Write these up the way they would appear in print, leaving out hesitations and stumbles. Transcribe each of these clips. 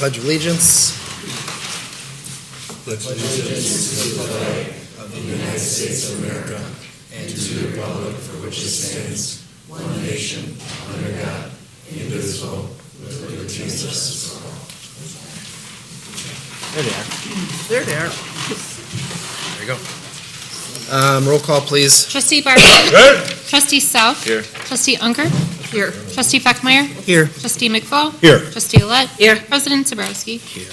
Pledge of allegiance. Pledge allegiance to the flag of the United States of America and to the republic for which it stands, one nation, under God, indivisible, with liberty and justice for all. There they are. There they are. There you go. Roll call, please. Trustee Barber. Good. Trustee South. Here. Trustee Unger. Here. Trustee Feckmeyer. Here. Trustee McFall. Here. Trustee Olet. Here. President Zabrowski. Here.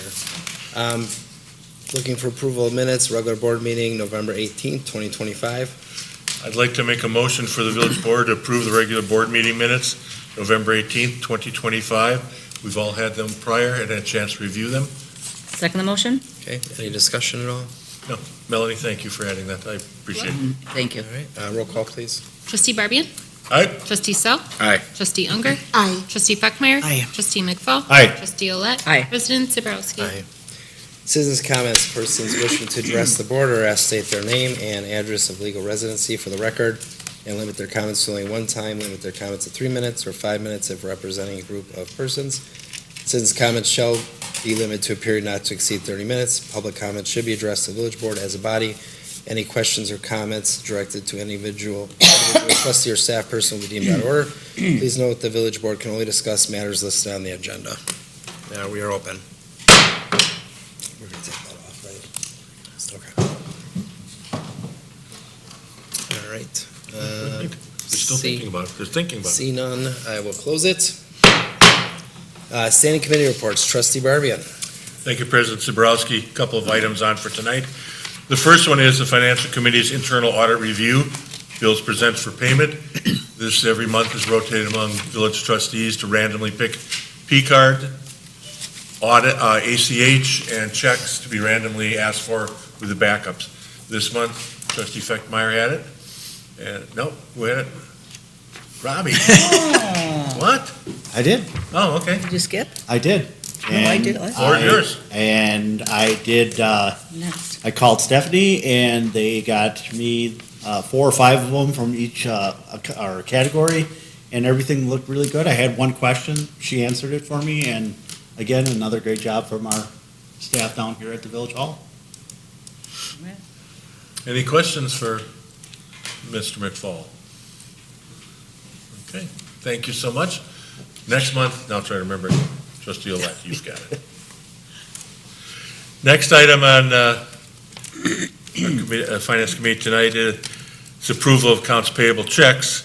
Looking for approval of minutes, regular board meeting, November 18th, 2025. I'd like to make a motion for the village board to approve the regular board meeting minutes, November 18th, 2025. We've all had them prior and had a chance to review them. Second the motion? Okay, any discussion at all? Melanie, thank you for adding that. I appreciate it. Thank you. All right, roll call, please. Trustee Barbian. Aye. Trustee South. Aye. Trustee Unger. Aye. Trustee Feckmeyer. Aye. Trustee McFall. Aye. Trustee Olet. Aye. President Zabrowski. Aye. Citizens' comments, persons wishing to address the board are asked to state their name and address of legal residency for the record, and limit their comments to only one time, limit their comments to 3 minutes or 5 minutes if representing a group of persons. Citizens' comments shall be limited to a period not to exceed 30 minutes. Public comments should be addressed to the village board as a body. Any questions or comments directed to any individual trustee or staff person will be deemed out of order. Please note the village board can only discuss matters listed on the agenda. Now we are open. We're going to take that off, right? Okay. All right. They're still thinking about it. They're thinking about it. See none, I will close it. Standing committee reports, trustee Barbian. Thank you, President Zabrowski. A couple of items on for tonight. The first one is the Financial Committee's internal audit review. Bills presents for payment. This every month is rotated among village trustees to randomly pick P-card, audit, ACH, and checks to be randomly asked for with the backups. This month, trustee Feckmeyer had it. And, no, who had it? Robbie. What? I did. Oh, okay. Did you skip? I did. No, I did. Floor is yours. And I did, Next. I called Stephanie and they got me 4 or 5 of them from each our category, and everything looked really good. I had one question. She answered it for me, and again, another great job from our staff down here at the Village Hall. Any questions for Mr. McFall? Okay, thank you so much. Next month, now try to remember, trustee elect, you've got it. Next item on our Finance Committee tonight is approval of accounts payable checks.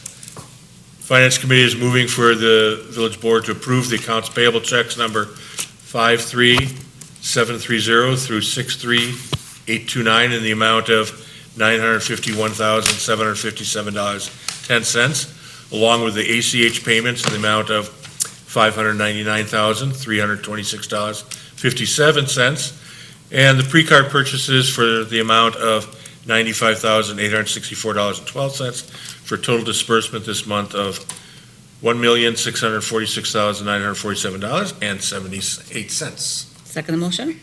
Finance Committee is moving for the village board to approve the accounts payable checks number 53730 through 63829 in the amount of $951,757.10, along with the ACH payments in the amount of $599,326.57, and the pre-card purchases for the amount of $95,864.12, for a total disbursement this month of $1,646,947.78. Second the motion?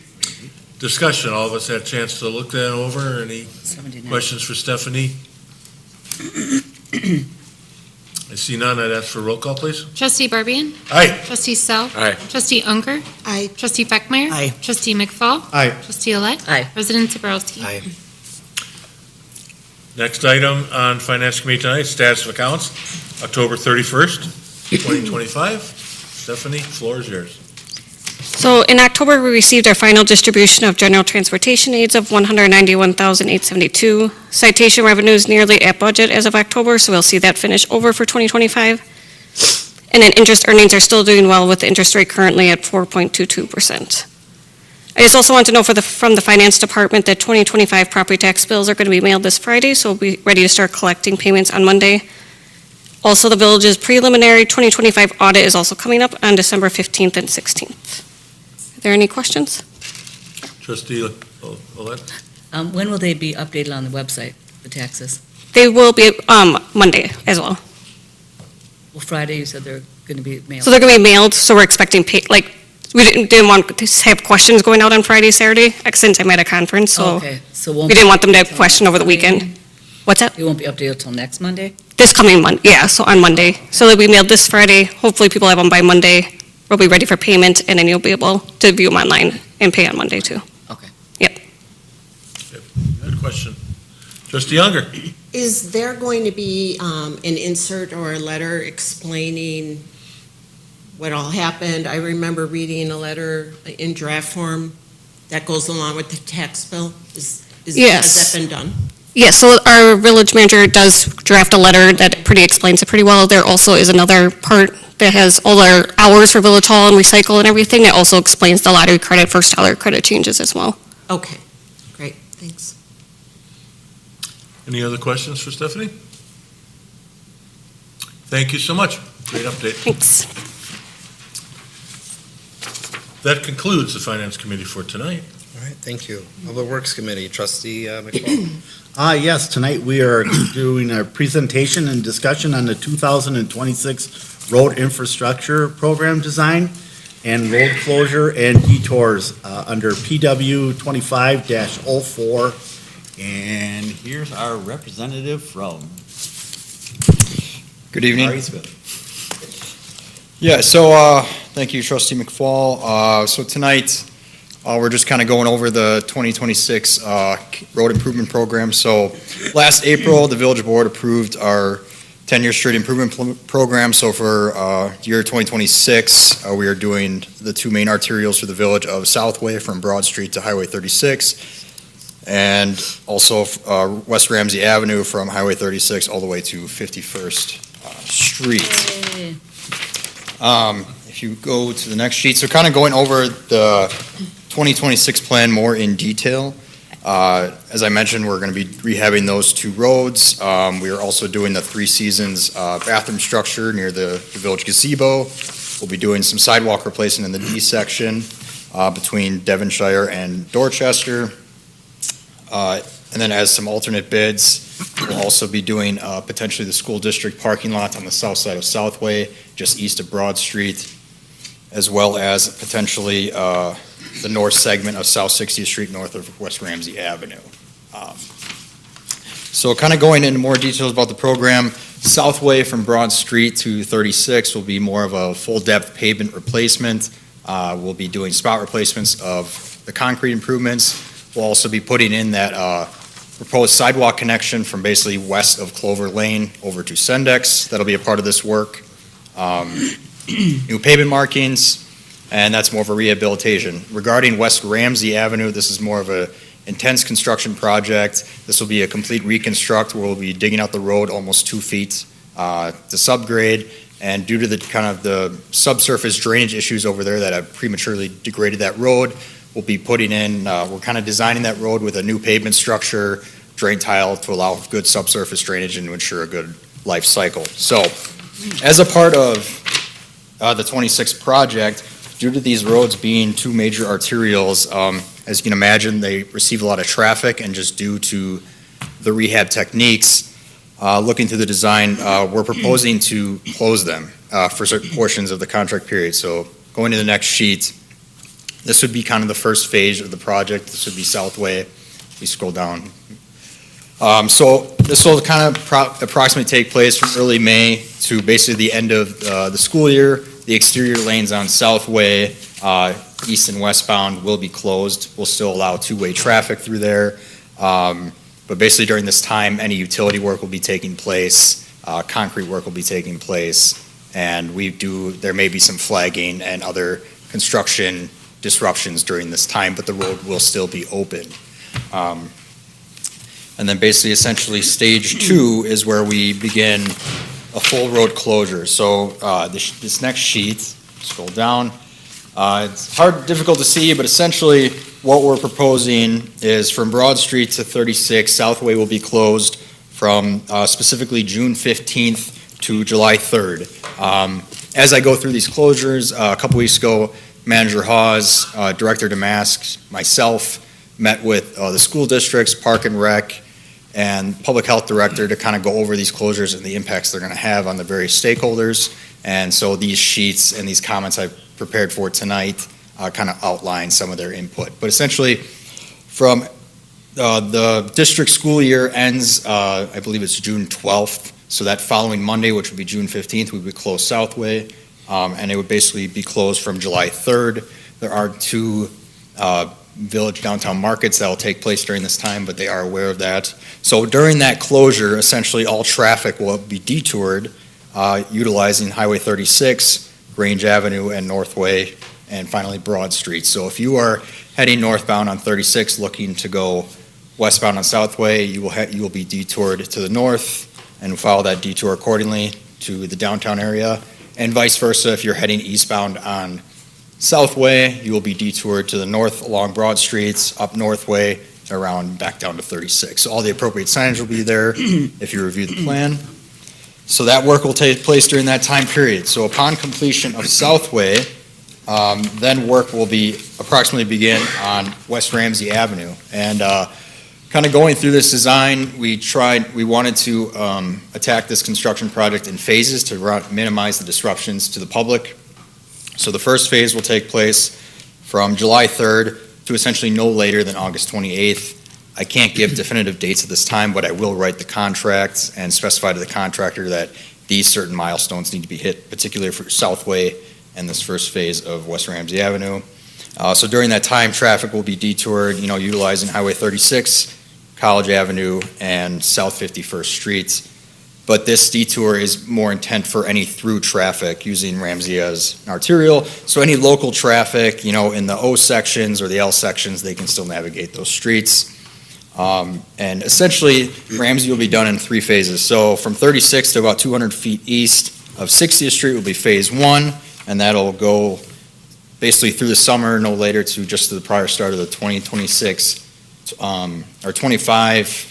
Discussion, all of us had a chance to look that over. Any 79. questions for Stephanie? I see none. I'd ask for a roll call, please. Trustee Barbian. Aye. Trustee South. Aye. Trustee Unger. Aye. Trustee Feckmeyer. Aye. Trustee McFall. Aye. Trustee Olet. Aye. President Zabrowski. Aye. Next item on Finance Committee tonight, status of accounts, October 31st, 2025. Stephanie, floor is yours. So in October, we received our final distribution of general transportation aids of $191,872. Citation revenues nearly at budget as of October, so we'll see that finish over for 2025. And then interest earnings are still doing well with the interest rate currently at 4.22%. I just also want to know from the Finance Department that 2025 property tax bills are going to be mailed this Friday, so we'll be ready to start collecting payments on Monday. Also, the village's preliminary 2025 audit is also coming up on December 15th and 16th. Are there any questions? Trustee Olet? When will they be updated on the website, the taxes? They will be Monday as well. Well, Friday, you said they're going to be mailed. So they're going to be mailed, so we're expecting, we didn't want to have questions going out on Friday, Saturday, since I'm at a conference, so Okay, so we didn't want them to have questions over the weekend. What's that? It won't be updated till next Monday? This coming Monday, yeah, so on Monday. So they'll be mailed this Friday. Hopefully people have them by Monday, will be ready for payment, and then you'll be able to view them online and pay on Monday too. Good question. Trustee Unger? Is there going to be an insert or a letter explaining what all happened? I remember reading a letter in draft form that goes along with the tax bill. Yes. Has that been done? Yes, so our village manager does draft a letter that pretty explains it pretty well. There also is another part that has all our hours for Village Hall and recycle and everything. That also explains the lottery credit, first dollar credit changes as well. Okay, great, thanks. Any other questions for Stephanie? Thank you so much. Great update. Thanks. That concludes the Finance Committee for tonight. All right, thank you. Public Works Committee, Trustee McFall. Yes, tonight we are doing a presentation and discussion on the 2026 road infrastructure program design and road closure and detours under PW 25-04. And here's our representative from Good evening. Marysville. Yeah, so thank you, Trustee McFall. So tonight, we're just kind of going over the 2026 road improvement program. So last April, the Village Board approved our 10-year street improvement program. So for year 2026, we are doing the two main arterials for the village of Southway from Broad Street to Highway 36, and also West Ramsey Avenue from Highway 36 all the way to 51st Street. If you go to the next sheet, so kind of going over the 2026 plan more in detail. As I mentioned, we're going to be rehabbing those two roads. We are also doing the Three Seasons bathroom structure near the village gazebo. We'll be doing some sidewalk replacement in the D section between Devonshire and Dorchester. And then as some alternate bids, we'll also be doing potentially the school district parking lot on the south side of Southway, just east of Broad Street, as well as potentially the north segment of South 60th Street north of West Ramsey Avenue. So kind of going into more details about the program, Southway from Broad Street to 36 will be more of a full-depth pavement replacement. We'll be doing spot replacements of the concrete improvements. We'll also be putting in that proposed sidewalk connection from basically west of Clover Lane over to Sendex. That'll be a part of this work. New pavement markings, and that's more of a rehabilitation. Regarding West Ramsey Avenue, this is more of a intense construction project. This will be a complete reconstruct where we'll be digging out the road almost 2 feet to subgrade, and due to the kind of the subsurface drainage issues over there that have prematurely degraded that road, we'll be putting in, we're kind of designing that road with a new pavement structure, drain tile to allow good subsurface drainage and to ensure a good life cycle. So as a part of the 26 project, due to these roads being two major arterials, as you can imagine, they receive a lot of traffic, and just due to the rehab techniques, looking through the design, we're proposing to close them for certain portions of the contract period. So going to the next sheet, this would be kind of the first phase of the project. This would be Southway. We scroll down. So this will kind of approximately take place from early May to basically the end of the school year. The exterior lanes on Southway, east and westbound, will be closed. We'll still allow two-way traffic through there. But basically during this time, any utility work will be taking place, concrete work will be taking place, and there may be some flagging and other construction disruptions during this time, but the road will still be open. And then basically, essentially, stage 2 is where we begin a full road closure. So this next sheet, scroll down. It's difficult to see, but essentially what we're proposing is from Broad Street to 36, Southway will be closed from specifically June 15th to July 3rd. As I go through these closures, a couple weeks ago, Manager Hawes, Director Damask, myself, met with the school districts, Park and Rec, and Public Health Director to kind of go over these closures and the impacts they're going to have on the various stakeholders. And so these sheets and these comments I've prepared for tonight kind of outline some of their input. But essentially, from the district school year ends, I believe it's June 12th. So that following Monday, which would be June 15th, we would close Southway. and it would basically be closed from July 3rd. There are two village downtown markets that will take place during this time, but they are aware of that. So during that closure, essentially all traffic will be detoured utilizing Highway 36, Grange Avenue, and Northway, and finally Broad Street. So if you are heading northbound on 36 looking to go westbound on Southway, you will be detoured to the north and follow that detour accordingly to the downtown area. And vice versa, if you're heading eastbound on Southway, you will be detoured to the north along Broad Streets, up Northway, around back down to 36. So all the appropriate signage will be there if you review the plan. So that work will take place during that time period. So upon completion of Southway, then work will be approximately begin on West Ramsey Avenue. And kind of going through this design, we wanted to attack this construction project in phases to minimize the disruptions to the public. So the first phase will take place from July 3rd to essentially no later than August 28th. I can't give definitive dates at this time, but I will write the contracts and specify to the contractor that these certain milestones need to be hit, particularly for Southway and this first phase of West Ramsey Avenue. So during that time, traffic will be detoured, utilizing Highway 36, College Avenue, and South 51st Street. But this detour is more intent for any through traffic using Ramsey as an arterial. So any local traffic, in the O sections or the L sections, they can still navigate those streets. And essentially, Ramsey will be done in three phases. So from 36 to about 200 feet east of 60th Street will be phase one, and that'll go basically through the summer, no later to just to the prior start of the 2026 or 25.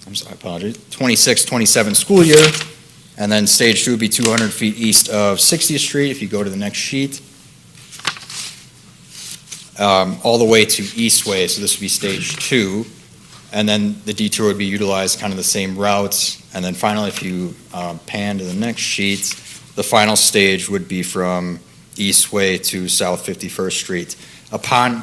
I apologize, 26-27 school year, and then stage two would be 200 feet east of 60th Street, if you go to the next sheet, all the way to Eastway, so this would be stage two, and then the detour would be utilized kind of the same routes, and then finally, if you pan to the next sheet, the final stage would be from Eastway to South 51st Street. Upon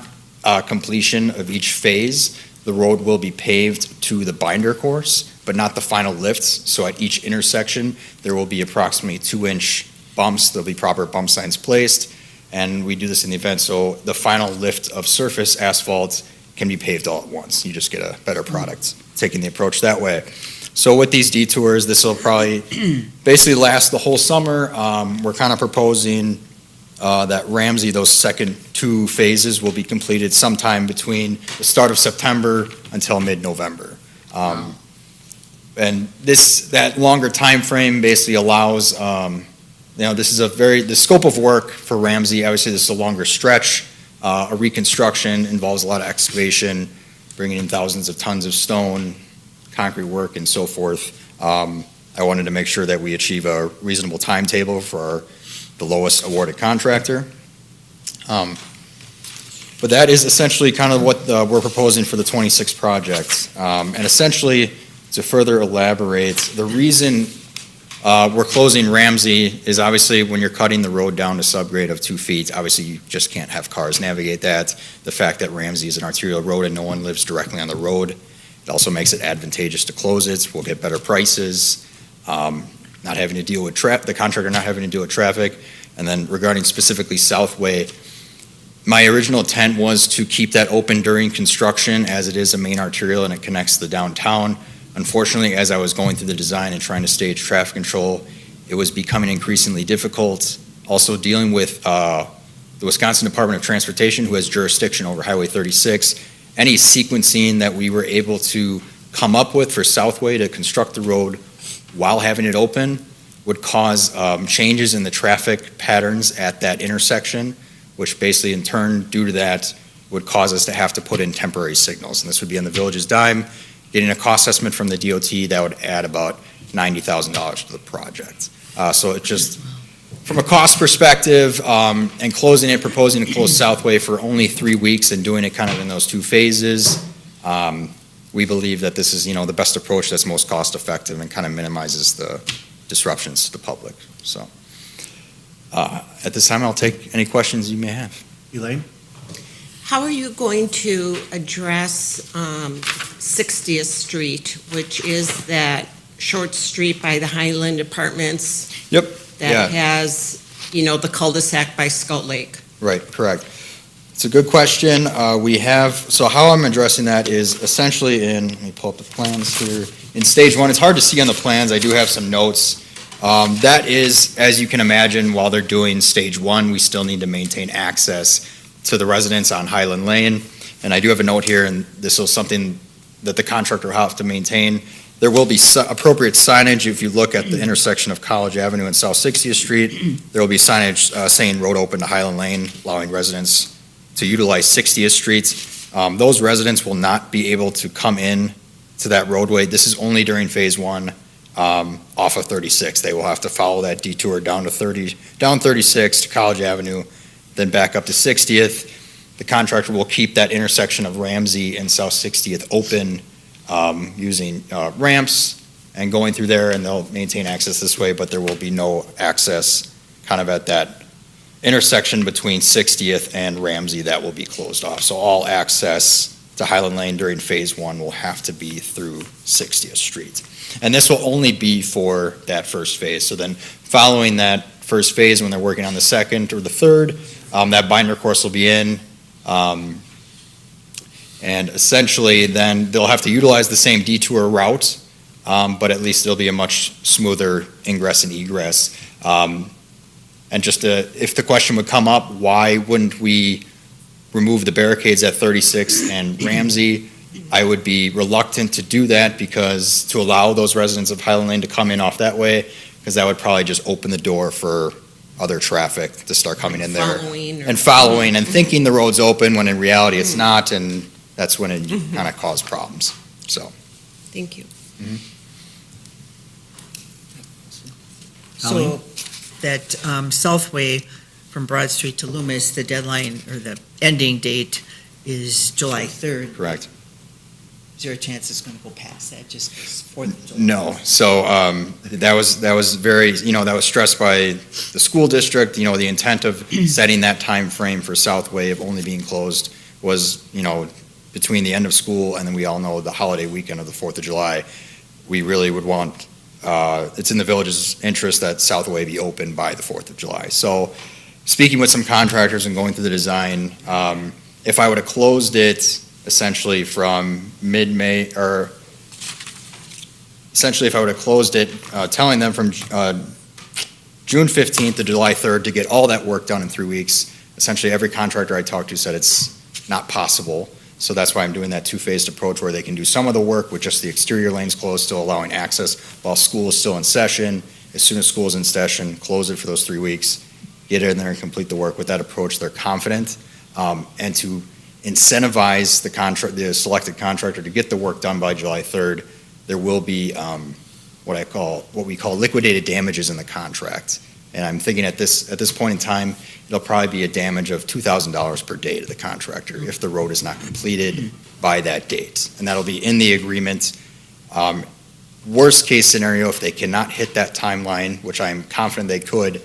completion of each phase, the road will be paved to the binder course, but not the final lifts. So at each intersection, there will be approximately 2-inch bumps. There'll be proper bump signs placed, and we do this in the event. So the final lift of surface asphalt can be paved all at once. You just get a better product taking the approach that way. So with these detours, this will probably basically last the whole summer. We're kind of proposing that Ramsey, those second two phases will be completed sometime between the start of September until mid-November. And that longer time frame basically allows, this is the scope of work for Ramsey, obviously this is a longer stretch. A reconstruction involves a lot of excavation, bringing in thousands of tons of stone, concrete work, and so forth. I wanted to make sure that we achieve a reasonable timetable for the lowest awarded contractor. But that is essentially kind of what we're proposing for the 26 project. And essentially, to further elaborate, the reason we're closing Ramsey is obviously when you're cutting the road down to subgrade of 2 feet, obviously you just can't have cars navigate that. The fact that Ramsey is an arterial road and no one lives directly on the road, it also makes it advantageous to close it. We'll get better prices. Not having to deal with the contractor not having to deal with traffic. And then regarding specifically Southway, my original intent was to keep that open during construction as it is a main arterial and it connects the downtown. Unfortunately, as I was going through the design and trying to stage traffic control, it was becoming increasingly difficult. Also dealing with the Wisconsin Department of Transportation, who has jurisdiction over Highway 36. Any sequencing that we were able to come up with for Southway to construct the road while having it open would cause changes in the traffic patterns at that intersection, which basically in turn, due to that, would cause us to have to put in temporary signals. And this would be on the village's dime. Getting a cost estimate from the DOT, that would add about $90,000 to the project. So it just, from a cost perspective, and proposing to close Southway for only 3 weeks and doing it kind of in those 2 phases, we believe that this is, the best approach that's most cost effective and kind of minimizes the disruptions to the public. So at this time, I'll take any questions you may have. Elaine? How are you going to address 60th Street, which is that short street by the Highland Apartments? Yep. That has the cul-de-sac by Scout Lake. Right, correct. It's a good question. We have, so how I'm addressing that is essentially let me pull up the plans here. In stage one, it's hard to see on the plans, I do have some notes. That is, as you can imagine, while they're doing stage one, we still need to maintain access to the residents on Highland Lane. And I do have a note here, and this is something that the contractor will have to maintain. There will be appropriate signage. If you look at the intersection of College Avenue and South 60th Street, there will be signage saying road open to Highland Lane, allowing residents to utilize 60th Street. Those residents will not be able to come in to that roadway. This is only during phase one off of 36. They will have to follow that detour down 36 to College Avenue, then back up to 60th. The contractor will keep that intersection of Ramsey and South 60th open using ramps and going through there, and they'll maintain access this way, but there will be no access kind of at that intersection between 60th and Ramsey. That will be closed off. So all access to Highland Lane during phase one will have to be through 60th Street. And this will only be for that first phase. So then following that first phase, when they're working on the second or the third, that binder course will be in. And essentially then they'll have to utilize the same detour route, but at least it'll be a much smoother ingress and egress. And just if the question would come up, why wouldn't we remove the barricades at 36 and Ramsey? I would be reluctant to do that because to allow those residents of Highland Lane to come in off that way, because that would probably just open the door for other traffic to start coming in there. Following and thinking the road's open when in reality it's not, and that's when it kind of causes problems, so. Thank you. Colleen? So that Southway from Broad Street to Loomis, the deadline or the ending date is July 3rd. Correct. Is there a chance it's going to go past that just because 4th of July? No, so that was very, that was stressed by the school district. The intent of setting that time frame for Southway of only being closed was, between the end of school and then we all know the holiday weekend of the 4th of July. We really would want, it's in the village's interest that Southway be open by the 4th of July. So speaking with some contractors and going through the design, if I would have closed it essentially from mid-May, or essentially if I would have closed it, telling them from June 15th to July 3rd to get all that work done in 3 weeks, essentially every contractor I talked to said it's not possible. So that's why I'm doing that two-phased approach where they can do some of the work with just the exterior lanes closed, still allowing access while school is still in session. As soon as school is in session, close it for those 3 weeks, get in there and complete the work. With that approach, they're confident. And to incentivize the selected contractor to get the work done by July 3rd, there will be what we call liquidated damages in the contract. And I'm thinking at this point in time, it'll probably be a damage of $2,000 per day to the contractor if the road is not completed by that date. And that'll be in the agreement. Worst case scenario, if they cannot hit that timeline, which I'm confident they could,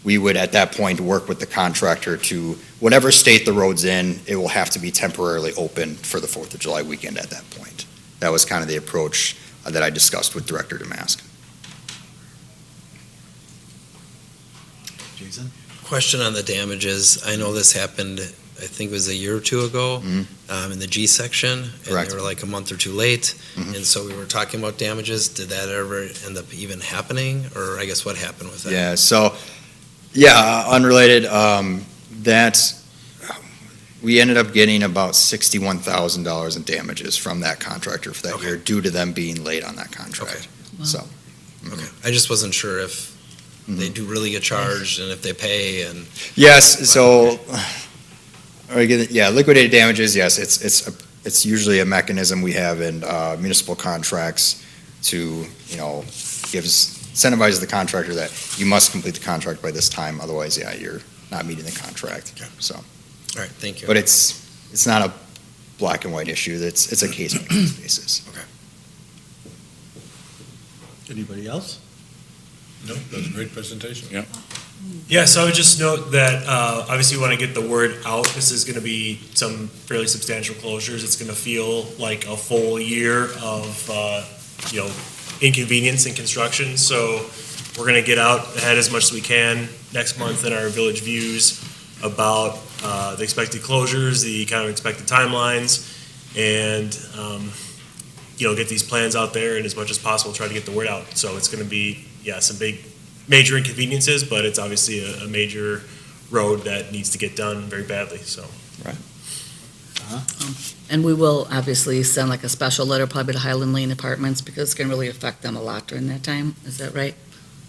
we would at that point work with the contractor to whatever state the road's in, it will have to be temporarily open for the 4th of July weekend at that point. That was kind of the approach that I discussed with Director Damask. Jason? Question on the damages. I know this happened, I think it was a year or two ago, in the G section. And Correct. they were like a month or two late. Mhm. And so we were talking about damages. Did that ever end up even happening? Or I guess what happened with that? Yeah, so, unrelated, we ended up getting about $61,000 in damages from that contractor for that Okay. year due to them being late on that contract. Wow. So, Okay. I just wasn't sure if they do really get charged and if they pay and. yes, so, liquidated damages, yes, it's usually a mechanism we have in municipal contracts to, incentivize the contractor that you must complete the contract by this time, otherwise, you're not meeting the contract, Okay. so. All right, thank you. But it's not a black and white issue, it's a case-by-case basis. Anybody else? No, that was a great presentation. Yeah. Yeah, so I would just note that obviously we want to get the word out. This is going to be some fairly substantial closures. It's going to feel like a full year of inconvenience in construction. So we're gonna get out ahead as much as we can next month in our village views about the expected closures, the kind of expected timelines, and, get these plans out there and as much as possible try to get the word out. So it's gonna be, some major inconveniences, but it's obviously a major road that needs to get done very badly, so. And we will obviously send like a special letter probably to Highland Lane Apartments because it's going to really affect them a lot during that time. Is that right?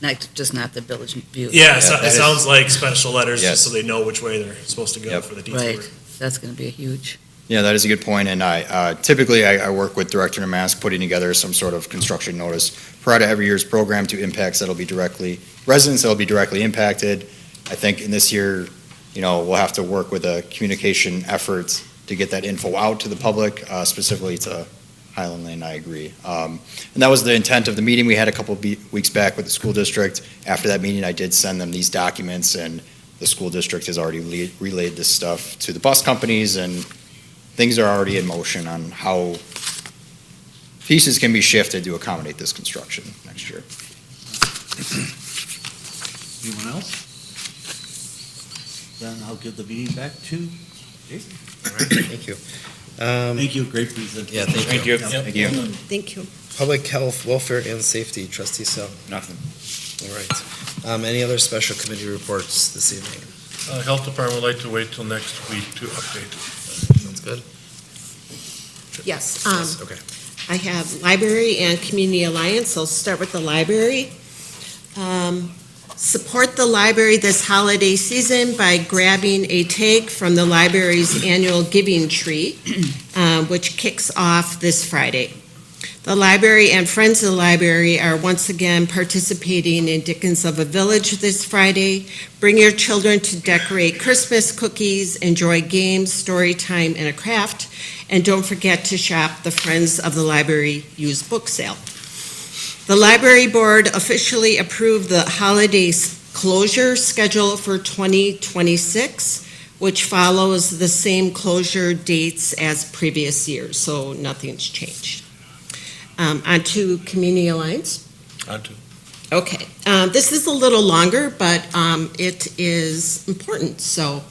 Not the Village View. Yeah, that it is- sounds like special letters, Yes. just so they know which way they're supposed to go Yep. for the detour. Right. That's going to be a huge. Yeah, that is a good point, and I typically I work with Director Namask putting together some sort of construction notice prior to every year's program to residents that'll be directly impacted. I think in this year, we'll have to work with a communication effort to get that info out to the public, specifically to Highland Lane, I agree. And that was the intent of the meeting we had a couple of weeks back with the school district. After that meeting, I did send them these documents, and the school district has already relayed this stuff to the bus companies, and things are already in motion on how pieces can be shifted to accommodate this construction next year. Anyone else? Then I'll give the meeting back to Jason. All right, thank you. Thank you, great presentation. Yeah, thank you. Thank you. Thank you. Public Health, Welfare, and Safety, Trustee Sell. Nothing. All right. Any other special committee reports this evening? Health Department would like to wait till next week to update. Sounds good. Yes, Okay. I have Library and Community Alliance. I'll start with the library. Support the library this holiday season by grabbing a tag from the library's annual Giving Tree, which kicks off this Friday. The library and Friends of the Library are once again participating in Dickens of a Village this Friday. Bring your children to decorate Christmas cookies, enjoy games, story time, and a craft. And don't forget to shop the Friends of the Library used book sale. The library board officially approved the holiday closure schedule for 2026, which follows the same closure dates as previous years, so nothing's changed. On to Community Alliance. On to. Okay, this is a little longer, but it is important. So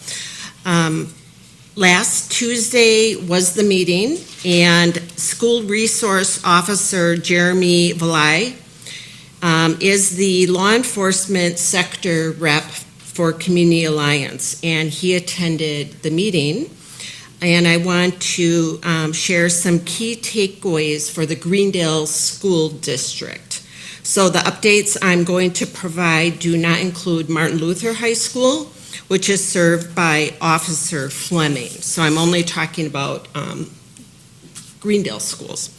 last Tuesday was the meeting, and School Resource Officer Jeremy Valai is the law enforcement sector rep for Community Alliance, and he attended the meeting. And I want to share some key takeaways for the Greendale School District. So the updates I'm going to provide do not include Martin Luther High School, which is served by Officer Fleming. So I'm only talking about Greendale schools.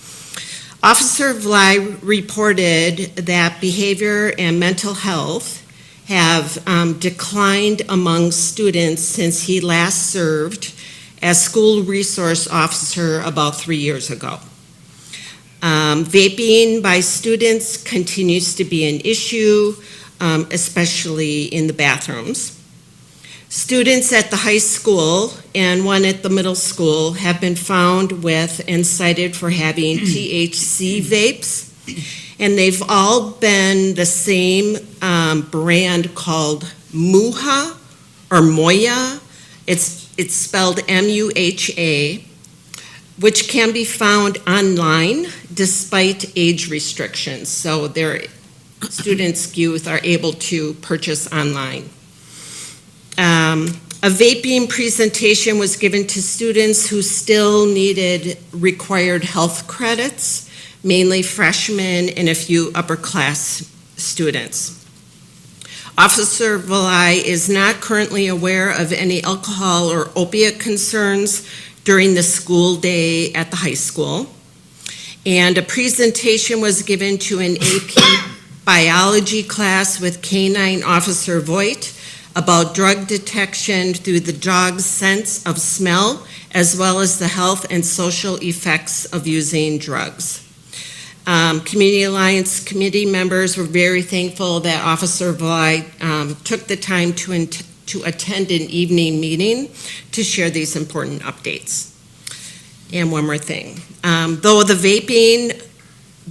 Officer Vlai reported that behavior and mental health have declined among students since he last served as school resource officer about 3 years ago. Vaping by students continues to be an issue, especially in the bathrooms. Students at the high school and one at the middle school have been found with and cited for having THC vapes, and they've all been the same brand called Muha or Moya. It's spelled M-U-H-A, which can be found online despite age restrictions. So their students, youth are able to purchase online. A vaping presentation was given to students who still needed required health credits, mainly freshmen and a few upper class students. Officer Valai is not currently aware of any alcohol or opiate concerns during the school day at the high school. And a presentation was given to an AP biology class with Canine Officer Voigt about drug detection through the dog's sense of smell, as well as the health and social effects of using drugs. Community Alliance committee members were very thankful that Officer Valai took the time to attend an evening meeting to share these important updates. And one more thing. Though the vaping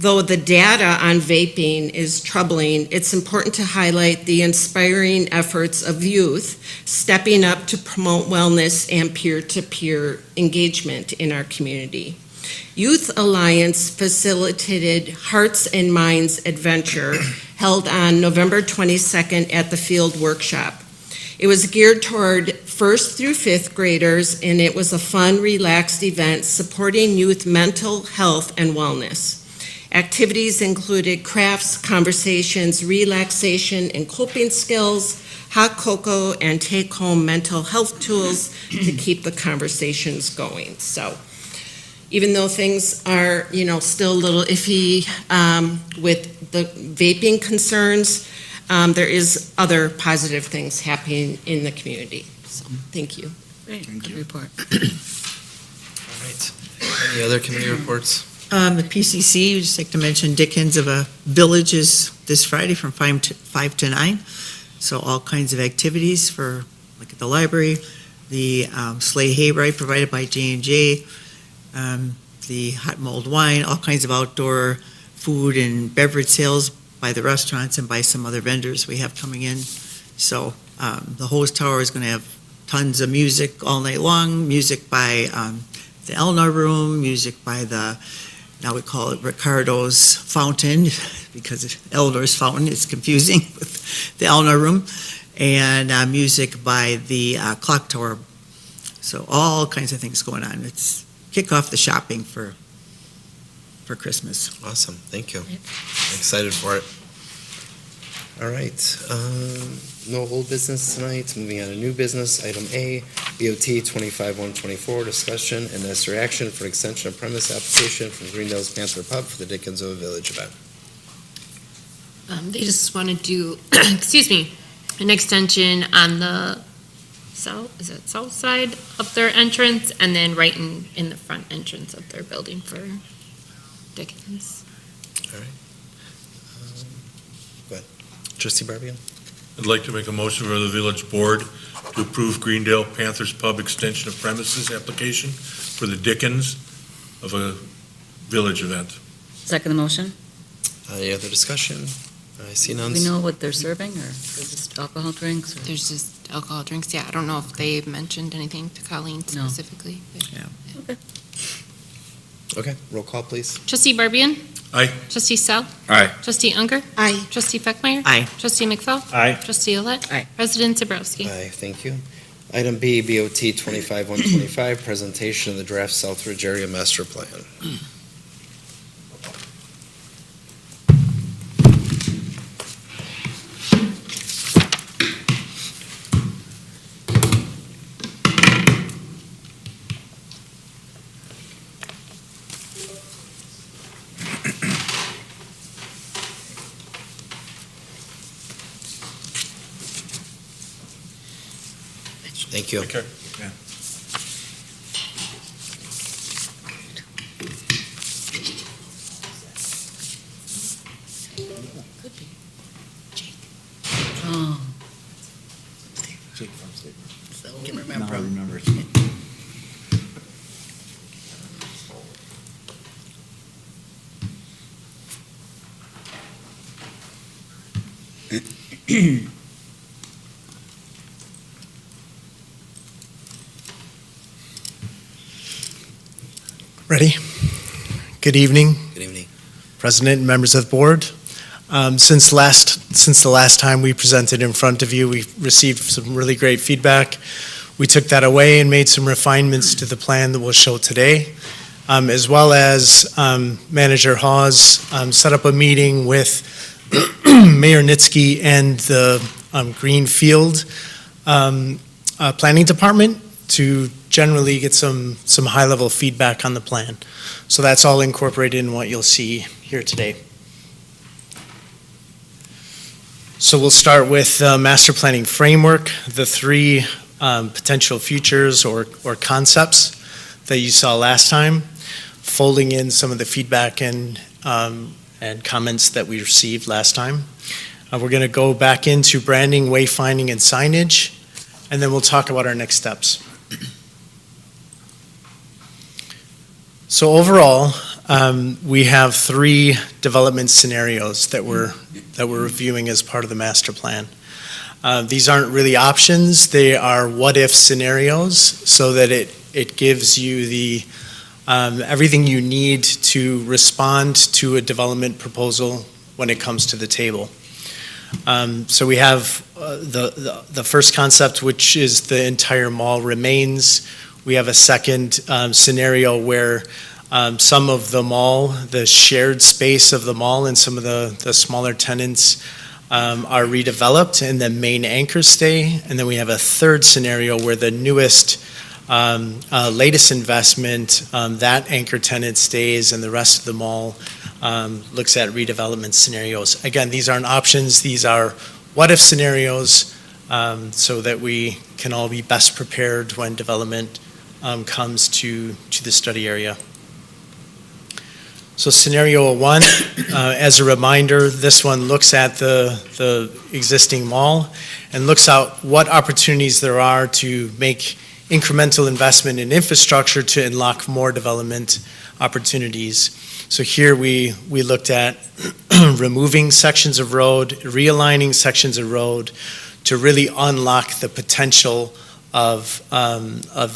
Though the data on vaping is troubling, it's important to highlight the inspiring efforts of youth stepping up to promote wellness and peer-to-peer engagement in our community. Youth Alliance facilitated Hearts and Minds Adventure held on November 22nd at the Field Workshop. It was geared toward first through fifth graders, and it was a fun, relaxed event supporting youth mental health and wellness. Activities included crafts, conversations, relaxation and coping skills, hot cocoa, and take-home mental health tools to keep the conversations going. So even though things are, still a little iffy with the vaping concerns, there is other positive things happening in the community. So, thank you. Great, good report. All right. Any other committee reports? The PCC, we just like to mention Dickens of a Village is this Friday from 5 to 9. So all kinds of activities for, like at the library, the sleigh hayride provided by J&J, the hot mulled wine, all kinds of outdoor food and beverage sales by the restaurants and by some other vendors we have coming in. So the Hose Tower is going to have tons of music all night long, music by the Elna Room, music by the, now we call it Ricardo's Fountain, because Elder's Fountain is confusing with the Elna Room, and music by the Clock Tower. So all kinds of things going on. It's kick off the shopping for Christmas. Awesome, thank you. I'm excited for it. All right, no old business tonight. Moving on to new business. Item A, BOT 25-124, discussion and necessary action for extension of premise application from Greendale's Panther Pub for the Dickens of a Village event. They just want to do, excuse me, an extension on the south side of their entrance, and then right in the front entrance of their building for Dickens. Trustee Barbian? I'd like to make a motion for the village board to approve Greendale Panthers Pub extension of premises application for the Dickens of a Village event. Second the motion? Any other discussion? I see none. Do we know what they're serving, or is it just alcohol drinks? Or? There's just alcohol drinks. Yeah, I don't know if they mentioned anything to Colleen No. specifically. but- Okay, roll call, please. Trustee Barbian? Aye. Trustee Sell? Aye. Trustee Unger? Aye. Trustee Feckmeyer? Aye. Trustee McFell? Aye. Trustee Alette? Aye. President Zabrowski? Aye, thank you. Item B, BOT 25-125, presentation of the draft Southridge Area Master Plan. Thank you. Take care. Could be. Oh, so we can remember Now I 'em. remember it. Ready? Good evening, Good evening. President and members of the board. Since the last time we presented in front of you, we received some really great feedback. We took that away and made some refinements to the plan that we'll show today, as well as Manager Hawes set up a meeting with Mayor Nitsky and the Greenfield Planning Department to generally get some high-level feedback on the plan. So that's all incorporated in what you'll see here today. So we'll start with the master planning framework, the three potential futures or concepts that you saw last time, folding in some of the feedback and comments that we received last time. We're going to go back into branding, wayfinding, and signage, and then we'll talk about our next steps. So overall, we have 3 development scenarios that we're reviewing as part of the master plan. These aren't really options, they are what-if scenarios, so that it gives you the everything you need to respond to a development proposal when it comes to the table. So we have the first concept, which is the entire mall remains. We have a second scenario where some of the mall, the shared space of the mall and some of the smaller tenants are redeveloped and the main anchors stay. And then we have a third scenario where the newest, latest investment, that anchor tenant stays and the rest of the mall looks at redevelopment scenarios. Again, these aren't options, these are what-if scenarios, so that we can all be best prepared when development comes to the study area. So scenario 1, as a reminder, this one looks at the existing mall and looks at what opportunities there are to make incremental investment in infrastructure to unlock more development opportunities. So here we looked at removing sections of road, realigning sections of road to really unlock the potential of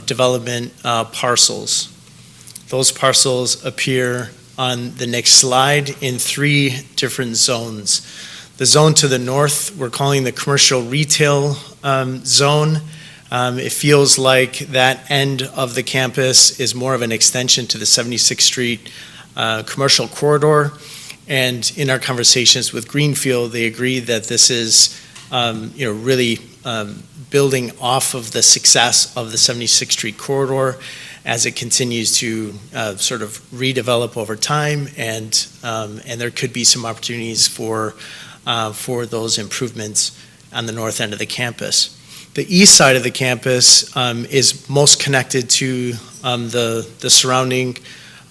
development parcels. Those parcels appear on the next slide in 3 different zones. The zone to the north, we're calling the commercial retail zone. It feels like that end of the campus is more of an extension to the 76th Street commercial corridor. And in our conversations with Greenfield, they agree that this is really building off of the success of the 76th Street corridor as it continues to sort of redevelop over time, and there could be some opportunities for those improvements on the north end of the campus. The east side of the campus is most connected to the surrounding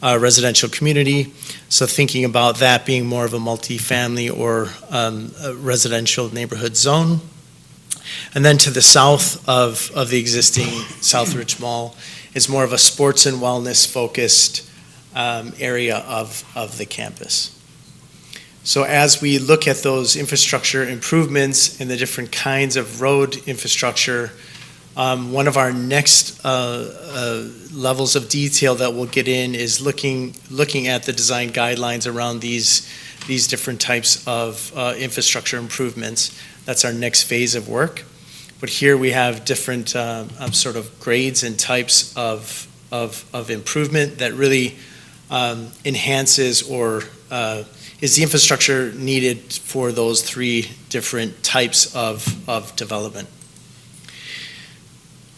residential community, so thinking about that being more of a multifamily or a residential neighborhood zone. And then to the south of the existing Southridge Mall is more of a sports and wellness focused area of the campus. So as we look at those infrastructure improvements and the different kinds of road infrastructure, one of our next levels of detail that we'll get in is looking at the design guidelines around these different types of infrastructure improvements. That's our next phase of work. But here we have different sort of grades and types of improvement that really enhances or is the infrastructure needed for those 3 different types of development.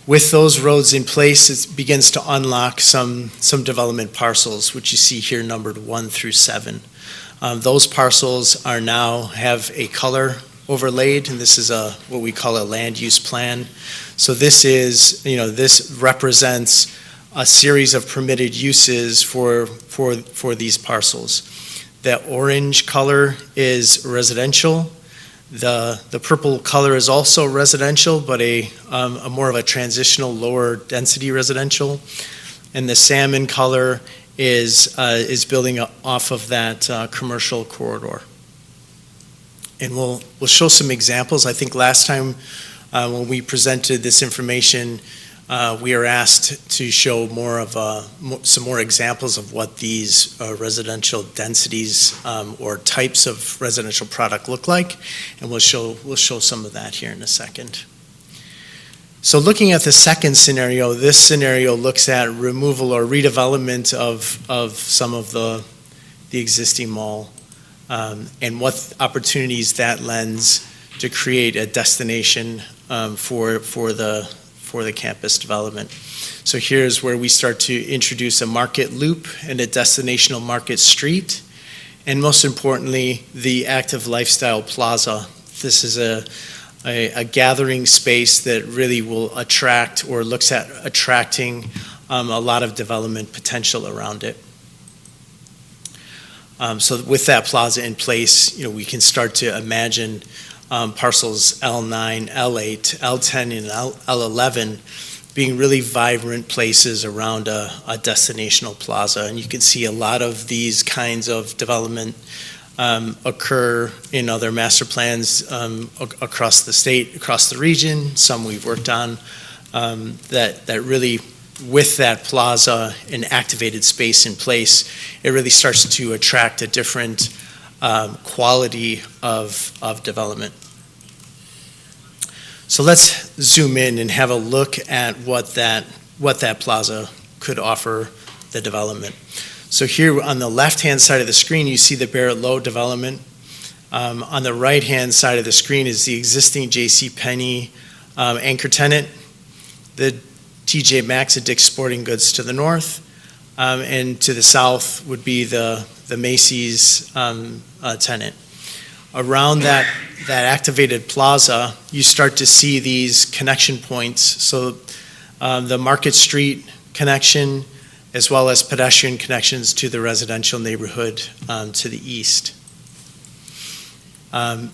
With those roads in place, it begins to unlock some development parcels, which you see here numbered 1 through 7. Those parcels are now have a color overlaid, and this is what we call a land use plan. So this is, this represents a series of permitted uses for these parcels. The orange color is residential. The purple color is also residential, but a more of a transitional lower density residential. And the salmon color is building off of that commercial corridor. And we'll show some examples. I think last time when we presented this information, we are asked to show some more examples of what these residential densities or types of residential product look like, and we'll show some of that here in a second. So looking at the second scenario, this scenario looks at removal or redevelopment of some of the existing mall, and what opportunities that lends to create a destination for the campus development. So here's where we start to introduce a market loop and a destinational market street, and most importantly, the active lifestyle plaza. This is a gathering space that really will attract or looks at attracting a lot of development potential around it. So with that plaza in place, we can start to imagine parcels L9, L8, L10, and L11 being really vibrant places around a destinational plaza. And you can see a lot of these kinds of development occur in other master plans across the state, across the region, some we've worked on, that really, with that plaza and activated space in place, it really starts to attract a different quality of development. So let's zoom in and have a look at what that plaza could offer the development. So here on the left-hand side of the screen, you see the Barrett Lowe development. On the right-hand side of the screen is the existing J.C. Penney anchor tenant, the TJ Maxx, Dick's Sporting Goods to the north, and to the south would be the Macy's tenant. Around that activated plaza, you start to see these connection points. So the Market Street connection, as well as pedestrian connections to the residential neighborhood to the east.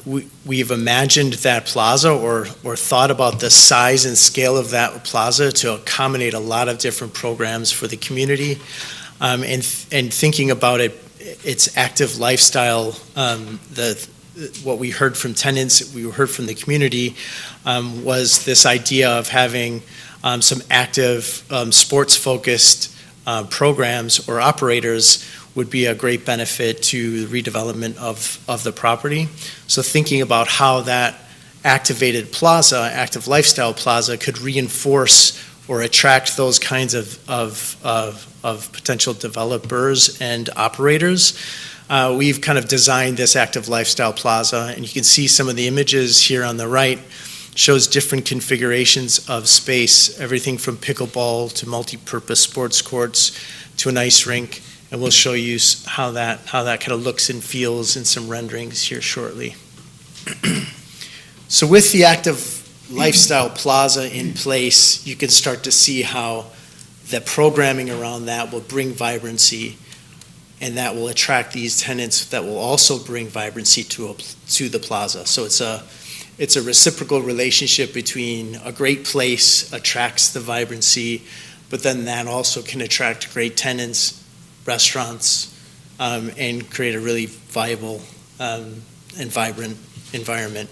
We've imagined that plaza or thought about the size and scale of that plaza to accommodate a lot of different programs for the community. And thinking about its active lifestyle, what we heard from tenants, we heard from the community, was this idea of having some active sports-focused programs or operators would be a great benefit to the redevelopment of the property. So thinking about how that activated plaza, active lifestyle plaza, could reinforce or attract those kinds of potential developers and operators. We've kind of designed this active lifestyle plaza, and you can see some of the images here on the right shows different configurations of space, everything from pickleball to multi-purpose sports courts to an ice rink, and we'll show you how that kind of looks and feels in some renderings here shortly. So with the active lifestyle plaza in place, you can start to see how the programming around that will bring vibrancy, and that will attract these tenants that will also bring vibrancy to the plaza. So it's a reciprocal relationship between a great place attracts the vibrancy, but then that also can attract great tenants, restaurants, and create a really viable and vibrant environment.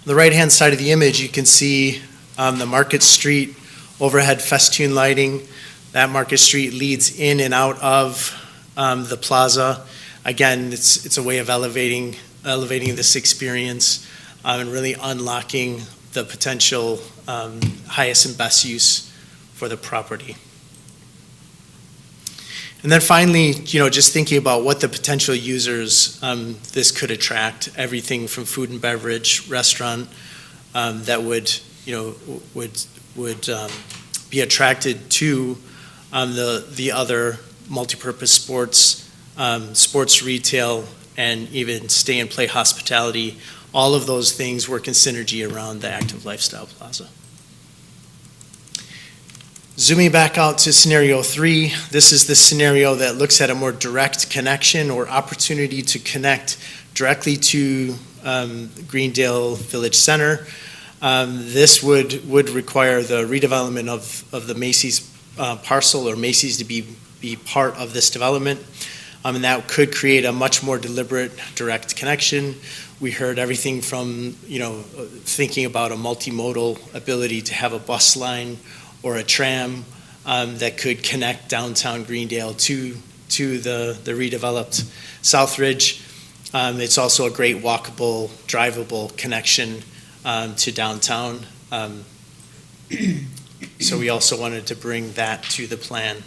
On the right-hand side of the image, you can see the Market Street overhead festoon lighting. That Market Street leads in and out of the plaza. Again, it's a way of elevating this experience and really unlocking the potential highest and best use for the property. And then finally, just thinking about what the potential users this could attract, everything from food and beverage, restaurant that would be attracted to the other multipurpose sports retail, and even stay and play hospitality. All of those things work in synergy around the active lifestyle plaza. Zooming back out to scenario 3, this is the scenario that looks at a more direct connection or opportunity to connect directly to Greendale Village Center. This would require the redevelopment of the Macy's parcel, or Macy's to be part of this development. And that could create a much more deliberate direct connection. We heard everything from, thinking about a multimodal ability to have a bus line or a tram that could connect downtown Greendale to the redeveloped Southridge. It's also a great walkable, drivable connection to downtown. So we also wanted to bring that to the plan.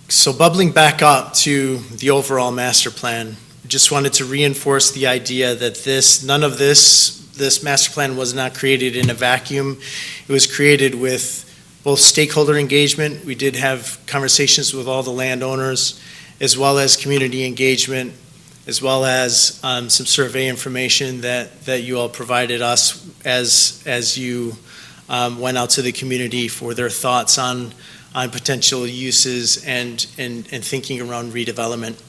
So bubbling back up to the overall master plan, just wanted to reinforce the idea that none of this master plan was not created in a vacuum. It was created with both stakeholder engagement. We did have conversations with all the landowners, as well as community engagement, as well as some survey information that you all provided us as you went out to the community for their thoughts on potential uses and thinking around redevelopment.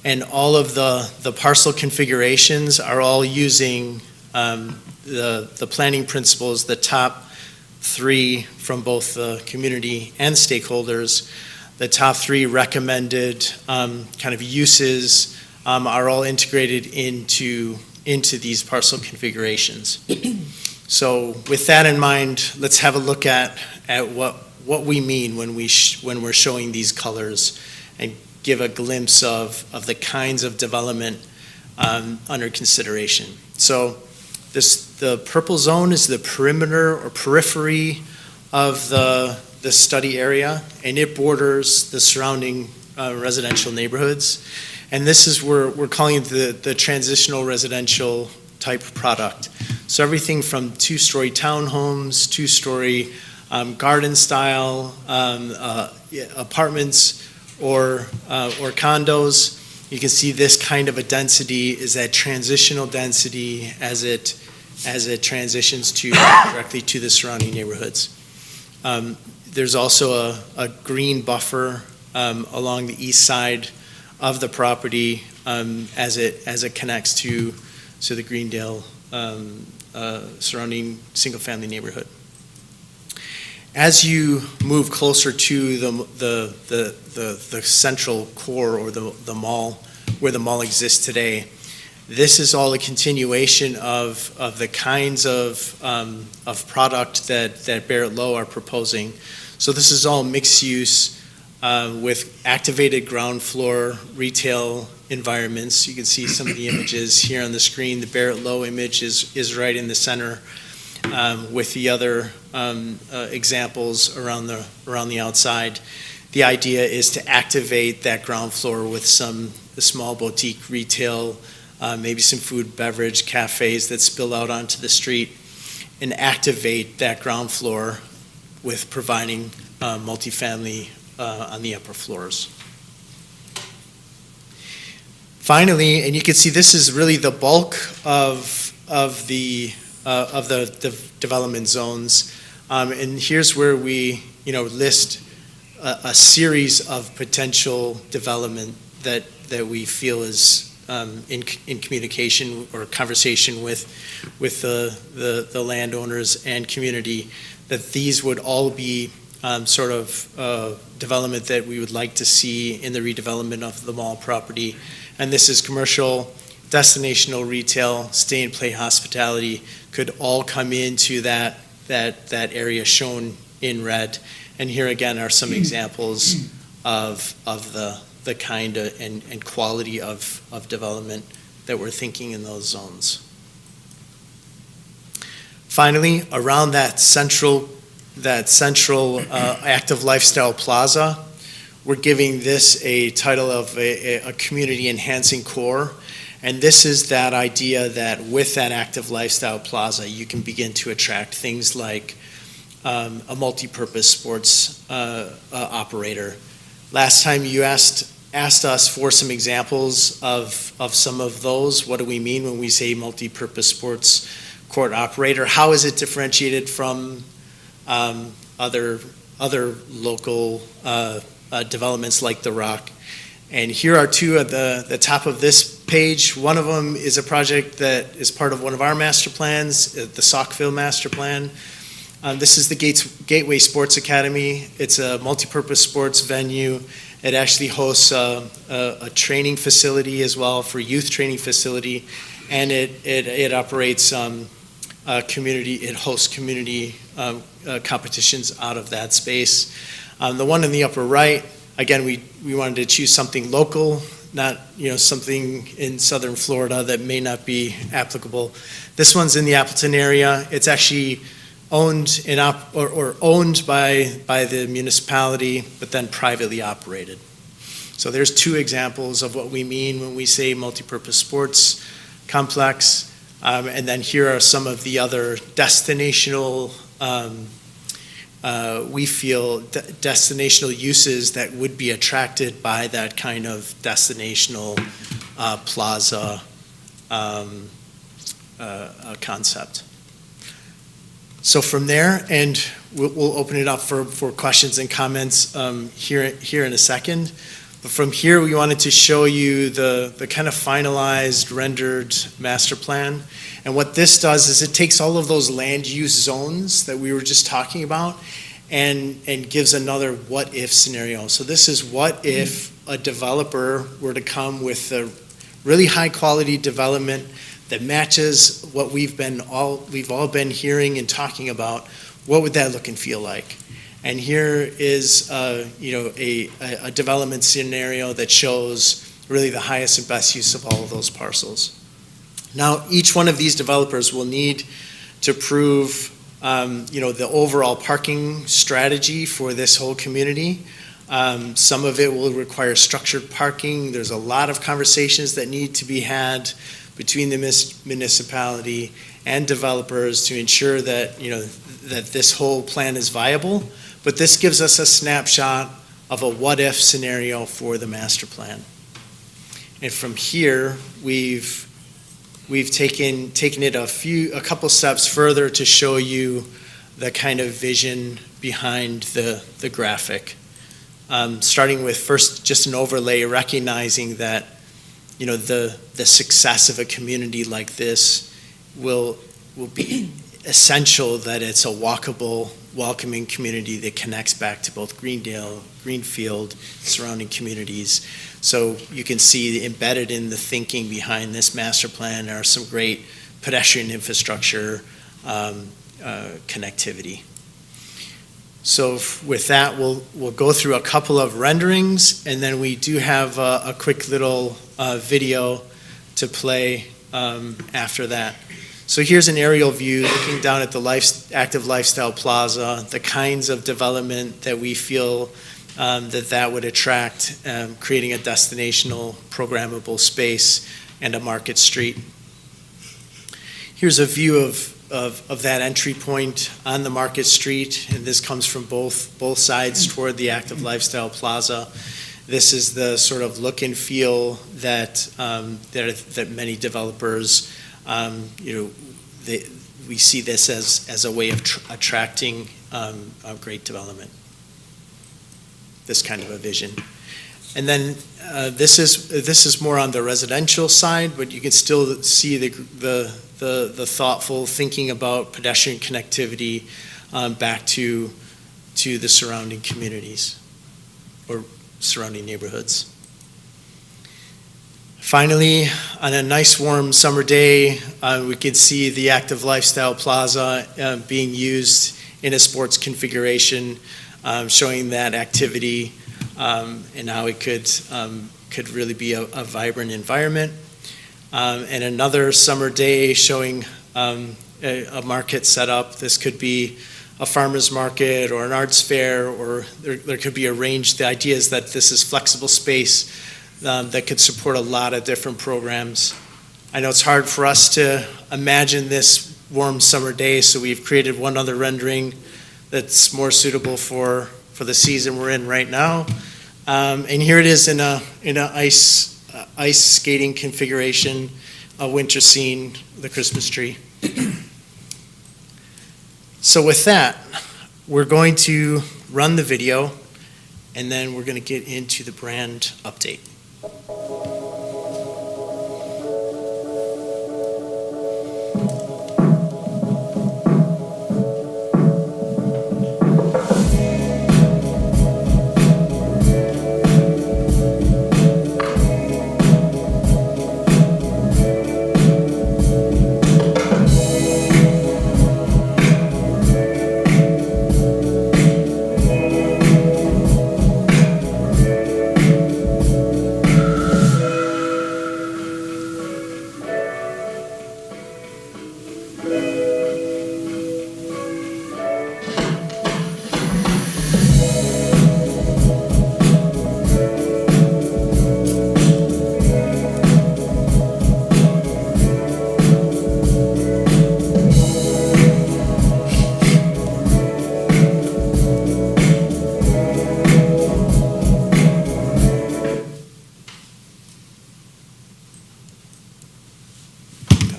And all of the parcel configurations are all using the planning principles, the top three from both the community and stakeholders. The top three recommended kind of uses are all integrated into these parcel configurations. So with that in mind, let's have a look at what we mean when we're showing these colors and give a glimpse of the kinds of development under consideration. So the purple zone is the perimeter or periphery of the study area, and it borders the surrounding residential neighborhoods. And this is we're calling it the transitional residential type product. So everything from two-story townhomes, two-story garden style apartments or condos. You can see this kind of a density is that transitional density as it transitions directly to the surrounding neighborhoods. There's also a green buffer along the east side of the property as it connects to the Greendale surrounding single-family neighborhood. As you move closer to the central core or the mall, where the mall exists today, this is all a continuation of the kinds of product that Barrett Lowe are proposing. So this is all mixed use with activated ground floor retail environments. You can see some of the images here on the screen. The Barrett Lowe image is right in the center with the other examples around the outside. The idea is to activate that ground floor with the small boutique retail, maybe some food, beverage, cafes that spill out onto the street, and activate that ground floor with providing multifamily on the upper floors. Finally, and you can see this is really the bulk of the development zones, and here's where we list a series of potential development that we feel is in communication or conversation with the landowners and community, that these would all be sort of development that we would like to see in the redevelopment of the mall property. And this is commercial, destinational retail, stay and play hospitality could all come into that area shown in red. And here again are some examples of the kind of and quality of development that we're thinking in those zones. Finally, around that central active lifestyle plaza, we're giving this a title of a community enhancing core. And this is that idea that with that active lifestyle plaza, you can begin to attract things like a multi-purpose sports operator. Last time you asked us for some examples of some of those. What do we mean when we say multi-purpose sports court operator? How is it differentiated from other local developments like The Rock? And here are two at the top of this page. One of them is a project that is part of one of our master plans, the Saukville Master Plan. This is the Gateway Sports Academy. It's a multi-purpose sports venue. It actually hosts a training facility as well, for youth training facility, and it operates community. It hosts community competitions out of that space. The one in the upper right, again, we wanted to choose something local, not something in southern Florida that may not be applicable. This one's in the Appleton area. It's actually owned owned by the municipality, but then privately operated. So there's two examples of what we mean when we say multipurpose sports complex. And then here are some of the other destinational, we feel destinational uses that would be attracted by that kind of destinational plaza concept. So from there, and we'll open it up for questions and comments here in a second. But from here, we wanted to show you the kind of finalized rendered master plan. And what this does is it takes all of those land use zones that we were just talking about and gives another what-if scenario. So this is what if a developer were to come with a really high-quality development that matches what we've all been hearing and talking about. What would that look and feel like? And here is, a development scenario that shows really the highest and best use of all of those parcels. Now, each one of these developers will need to prove, the overall parking strategy for this whole community. Some of it will require structured parking. There's a lot of conversations that need to be had between the municipality and developers to ensure that, that this whole plan is viable. But this gives us a snapshot of a what-if scenario for the master plan. And from here, we've taken it a couple steps further to show you the kind of vision behind the graphic. Starting with first just an overlay, recognizing that the success of a community like this will be essential that it's a walkable, welcoming community that connects back to both Greendale, Greenfield, surrounding communities. So you can see embedded in the thinking behind this master plan are some great pedestrian infrastructure connectivity. So with that, we'll go through a couple of renderings, and then we do have a quick little video to play after that. So here's an aerial view looking down at the Active Lifestyle Plaza, the kinds of development that we feel that would attract, creating a destinational programmable space and a market street. Here's a view of that entry point on the Market Street, and this comes from both sides toward the Active Lifestyle Plaza. This is the sort of look and feel that many developers, we see this as a way of attracting a great development. This kind of a vision. And then this is more on the residential side, but you can still see the thoughtful thinking about pedestrian connectivity back to the surrounding communities or surrounding neighborhoods. Finally, on a nice warm summer day, we could see the Active Lifestyle Plaza being used in a sports configuration, showing that activity and how it could really be a vibrant environment. And another summer day showing a market setup. This could be a farmer's market or an arts fair, or there could be a range. The idea is that this is flexible space that could support a lot of different programs. I know it's hard for us to imagine this warm summer day, so we've created one other rendering that's more suitable for the season we're in right now. And here it is in a ice skating configuration, a winter scene, the Christmas tree. So with that, we're going to run the video, and then we're going to get into the brand update.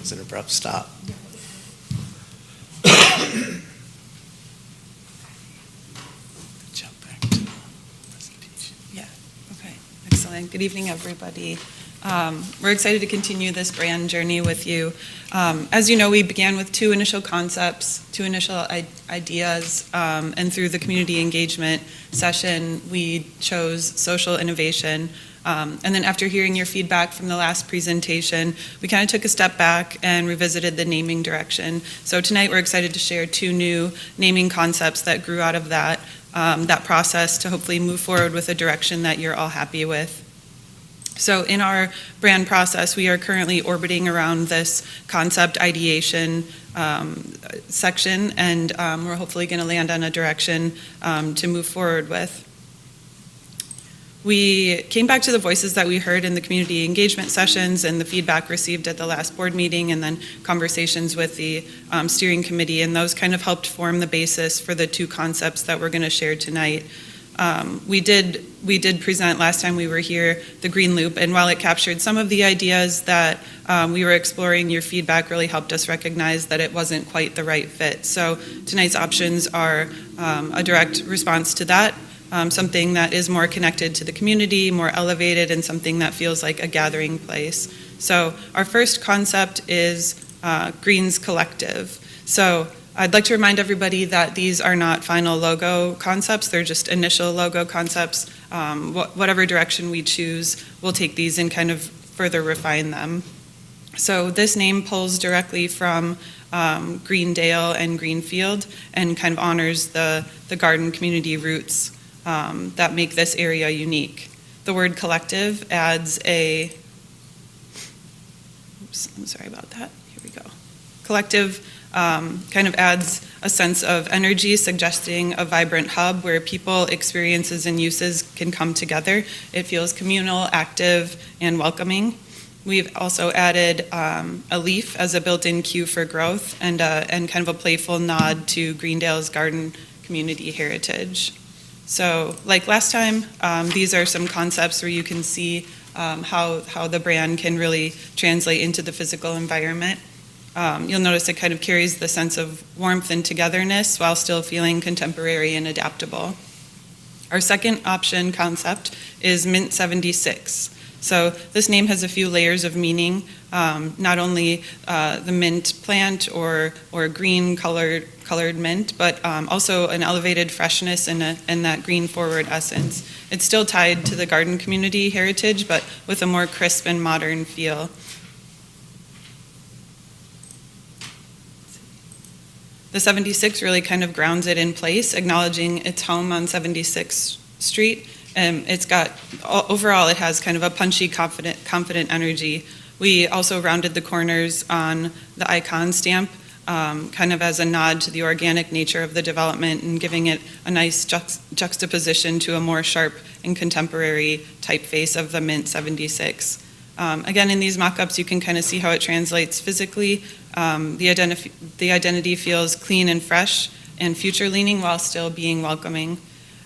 An abrupt stop. Jump back to the presentation. Yeah, okay, excellent. Excellent. Good evening, everybody. We're excited to continue this brand journey with you. As you know, we began with two initial concepts, two initial ideas, and through the community engagement session, we chose social innovation. And then after hearing your feedback from the last presentation, we kind of took a step back and revisited the naming direction. So tonight, we're excited to share two new naming concepts that grew out of that process to hopefully move forward with a direction that you're all happy with. So in our brand process, we are currently orbiting around this concept ideation section, and we're hopefully going to land on a direction to move forward with. We came back to the voices that we heard in the community engagement sessions and the feedback received at the last board meeting, and then conversations with the steering committee, and those kind of helped form the basis for the two concepts that we're going to share tonight. We did present last time we were here the Green Loop, and while it captured some of the ideas that we were exploring, your feedback really helped us recognize that it wasn't quite the right fit. So tonight's options are a direct response to that, something that is more connected to the community, more elevated, and something that feels like a gathering place. So our first concept is Greens Collective. So I'd like to remind everybody that these are not final logo concepts, they're just initial logo concepts. Whatever direction we choose, we'll take these and kind of further refine them. So this name pulls directly from Greendale and Greenfield and kind of honors the garden community roots that make this area unique. The word collective adds I'm sorry about that, here we go. Collective kind of adds a sense of energy, suggesting a vibrant hub where people, experiences, and uses can come together. It feels communal, active, and welcoming. We've also added a leaf as a built-in cue for growth and kind of a playful nod to Greendale's garden community heritage. So like last time, these are some concepts where you can see how the brand can really translate into the physical environment. You'll notice it kind of carries the sense of warmth and togetherness while still feeling contemporary and adaptable. Our second option concept is Mint 76. So this name has a few layers of meaning, not only the mint plant or green colored mint, but also an elevated freshness and that green forward essence. It's still tied to the garden community heritage, but with a more crisp and modern feel. The 76 really kind of grounds it in place, acknowledging its home on 76th Street. It's got, overall, it has kind of a punchy, confident energy. We also rounded the corners on the icon stamp, kind of as a nod to the organic nature of the development and giving it a nice juxtaposition to a more sharp and contemporary typeface of the Mint 76. Again, in these mock-ups, you can kind of see how it translates physically. The identity feels clean and fresh and future-leaning while still being welcoming.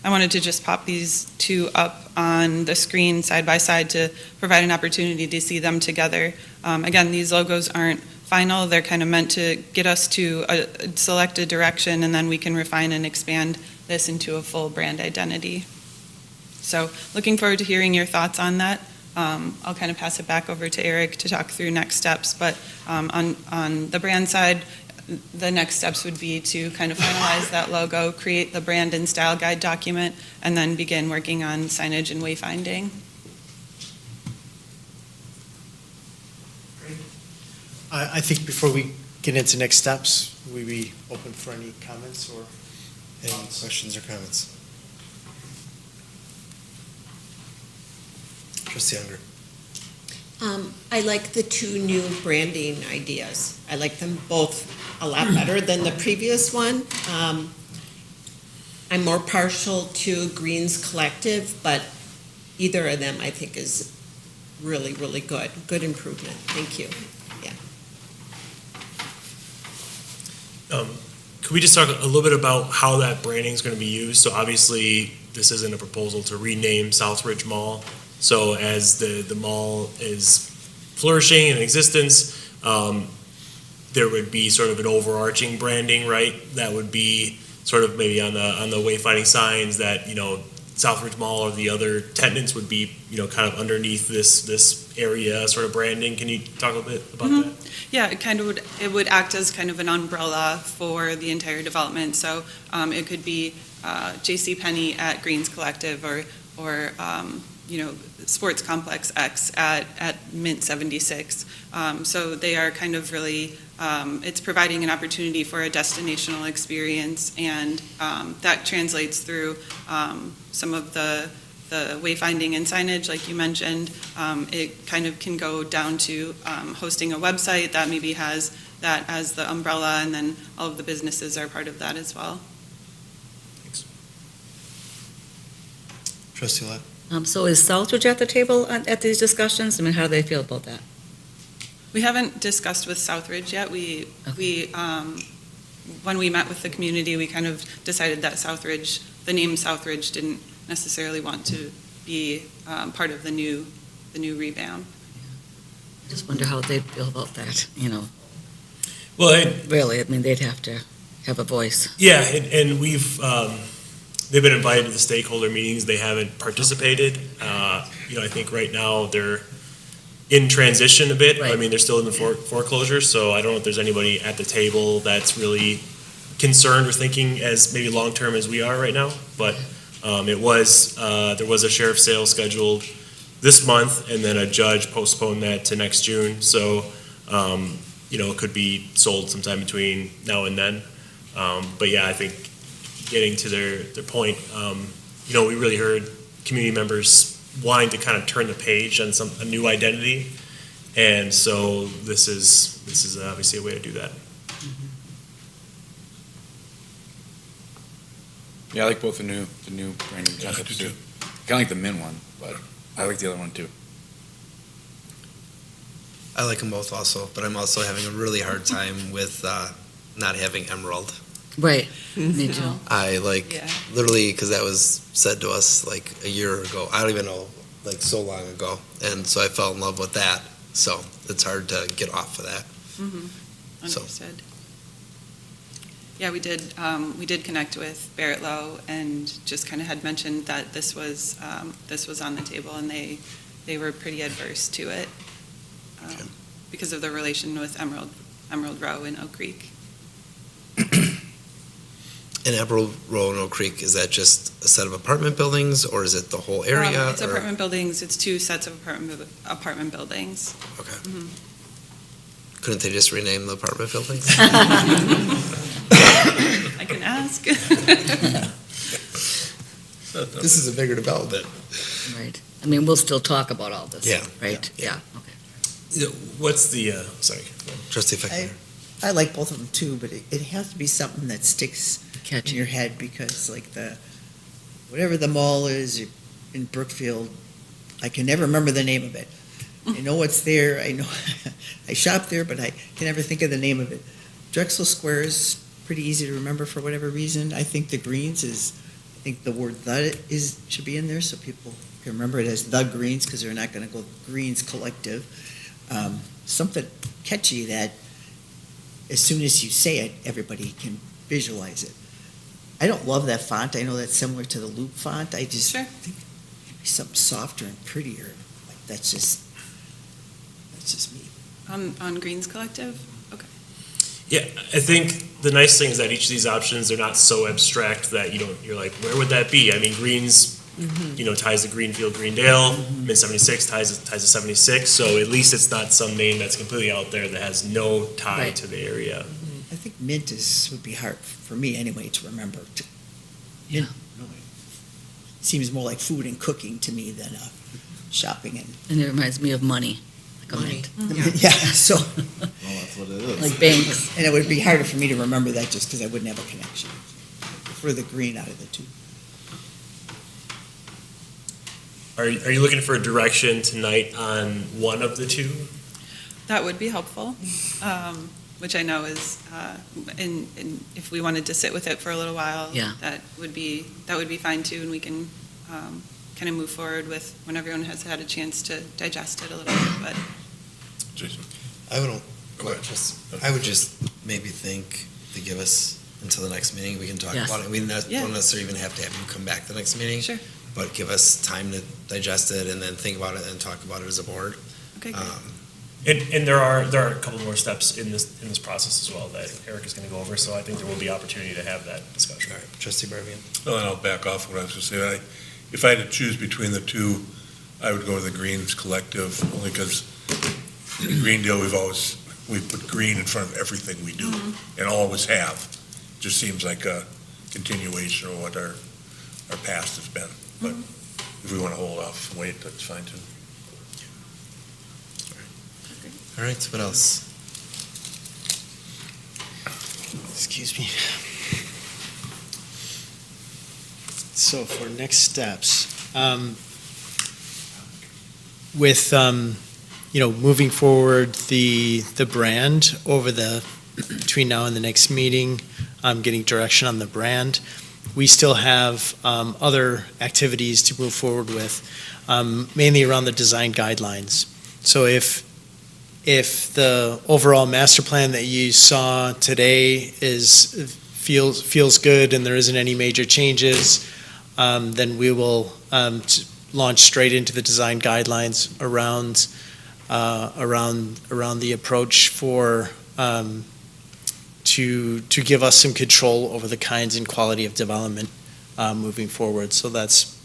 I wanted to just pop these two up on the screen side by side to provide an opportunity to see them together. Again, these logos aren't final. They're kind of meant to get us to select a direction, and then we can refine and expand this into a full brand identity. So looking forward to hearing your thoughts on that. I'll kind of pass it back over to Eric to talk through next steps, but on the brand side, the next steps would be to kind of finalize that logo, create the brand and style guide document, and then begin working on signage and wayfinding. I think before we get into next steps, we be open for any comments or Any questions or comments? Trustee Unger. I like the two new branding ideas. I like them both a lot better than the previous one. I'm more partial to Greens Collective, but either of them I think is really, really good. Good improvement. Thank you. Could we just talk a little bit about how that branding is going to be used? So obviously, this isn't a proposal to rename Southridge Mall. So as the mall is flourishing in existence, there would be sort of an overarching branding, right? That would be sort of maybe on the wayfinding signs that, you know, Southridge Mall or the other tenants would be, kind of underneath this area sort of branding. Can you talk a little bit about that? Yeah, it would act as kind of an umbrella for the entire development. So it could be J.C. Penney at Greens Collective or Sports Complex X at Mint 76. So they are kind of really, it's providing an opportunity for a destinational experience, and that translates through some of the wayfinding and signage, like you mentioned. It kind of can go down to hosting a website that maybe has that as the umbrella, and then all of the businesses are part of that as well. Trustee Lott? So is Southridge at the table at these discussions? I mean, how do they feel about that? We haven't discussed with Southridge yet. We when we met with the community, we kind of decided that the name Southridge didn't necessarily want to be part of the new revamp. Just wonder how they'd feel about that, Well, Really, I mean, they'd have to have a voice. yeah, and we've, they've been invited to the stakeholder meetings. They haven't participated. I think right now they're in transition a bit. I Right. mean, they're still in the foreclosure, so I don't know if there's anybody at the table that's really concerned or thinking as maybe long-term as we are right now. But there was a sheriff's sale scheduled this month, and then a judge postponed that to next June. So, it could be sold sometime between now and then. But yeah, I think getting to their point, we really heard community members wanting to kind of turn the page on a new identity. And so this is obviously a way to do that. Yeah, I like both the new branding concepts too. Kind of like the Mint one, but I like the other one too. I like them both also, but I'm also having a really hard time with not having Emerald. Right, me too. I Yeah. literally, because that was said to us like a year ago. I don't even know, like so long ago. And so I fell in love with that. So it's hard to get off of that. So. Understood. Yeah, we did connect with Barrett Lowe and just kind of had mentioned that this was on the table, and they were pretty adverse to it because of the relation with Emerald Row in Oak Creek. And Emerald Row and Oak Creek, is that just a set of apartment buildings or is it the whole area? It's apartment buildings. It's two sets of apartment buildings. Okay. Mhm. Couldn't they just rename the apartment buildings? I can ask. This is a bigger development. Right. I mean, we'll still talk about all this. Yeah. Right? Yeah. Okay. What's the, sorry. Trustee Fickner. I like both of them too, but it has to be something that sticks in Catchy. your head, because like whatever the mall is in Brookfield, I can never remember the name of it. I know it's there, I know, I shop there, but I can never think of the name of it. Drexel Square is pretty easy to remember for whatever reason. I think the Greens I think the word "the" should be in there so people can remember it as the Greens, because they're not gonna go Greens Collective. Something catchy that as soon as you say it, everybody can visualize it. I don't love that font. I know that's similar to the Loop font. I just Sure. think it'd be something softer and prettier. Like that's just me. On Greens Collective? Okay. Yeah, I think the nice thing is that each of these options, they're not so abstract that you're like, where would that be? I mean, Greens, ties to Greenfield, Greendale, Mint 76 ties to 76, so at least it's not some name that's completely out there that has no tie Right. to the area. I think mint would be hard for me anyway to remember. Mint really seems more like food and cooking to me than shopping and And it reminds me of money. Like a Money. mint. yeah. So Well, that's what it is. Like banks. and it would be harder for me to remember that just because I wouldn't have a connection. For the green out of the two. Are you looking for a direction tonight on one of the two? That would be helpful, which I know is, and if we wanted to sit with it for a little while, Yeah. that would be fine too, and we can kind of move forward with when everyone has had a chance to digest it a little bit, but. Jason? I would Go ahead. just maybe think to give us until the next meeting. We can talk Yes. about it. We don't Yeah. necessarily even have to have you come back the next meeting. Sure. but give us time to digest it and then think about it and talk about it as a board. Okay, great. And there are a couple more steps in this process as well that Eric is going to go over, so I think there will be opportunity to have that discussion. All right, Trustee Barbian. Well, and I'll back off what I was going to say. If I had to choose between the two, I would go with the Greens Collective, only because in Greendale, we put green in front of everything we do, and always have. Just seems like a continuation of what our past has been. But if we want to hold off and wait, that's fine too. All right, what else? Excuse me. So for next steps, with, moving forward the brand over between now and the next meeting, getting direction on the brand. We still have other activities to move forward with, mainly around the design guidelines. So if the overall master plan that you saw today feels good and there isn't any major changes, then we will launch straight into the design guidelines around the approach for to give us some control over the kinds and quality of development moving forward. So that's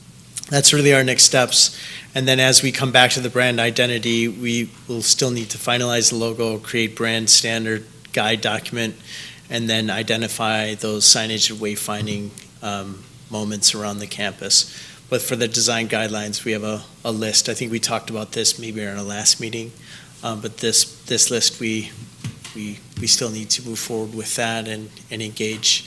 really our next steps. And then as we come back to the brand identity, we will still need to finalize the logo, create brand standard guide document, and then identify those signage and wayfinding moments around the campus. But for the design guidelines, we have a list. I think we talked about this maybe in our last meeting, but this list, we still need to move forward with that and engage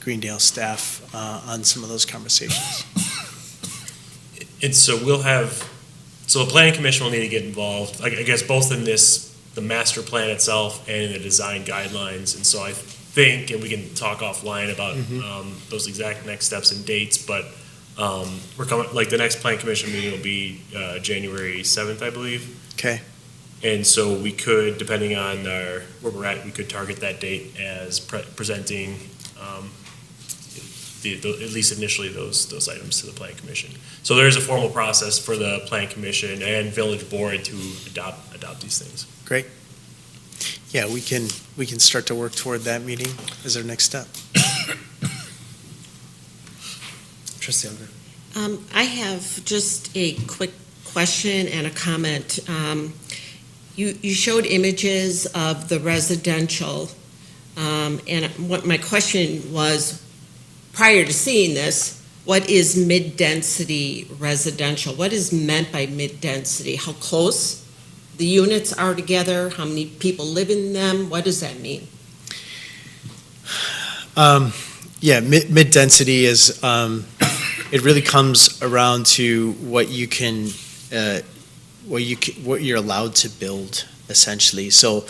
Greendale staff on some of those conversations. And so the planning commission will need to get involved, I guess, both in the master plan itself and in the design guidelines. And so I think, and we can talk offline about those exact next steps and dates, but we're coming, like the next plan commission meeting will be January 7th, I believe. Okay. And so we could, depending on where we're at, we could target that date as presenting at least initially those items to the plan commission. So there is a formal process for the plan commission and village board to adopt these things. Great. Yeah, we can start to work toward that meeting as our next step. Trustee Unger. I have just a quick question and a comment. You showed images of the residential, and what my question was, prior to seeing this, what is mid-density residential? What is meant by mid-density? How close the units are together? How many people live in them? What does that mean? Yeah, mid-density is, it really comes around to what you're allowed to build, essentially. So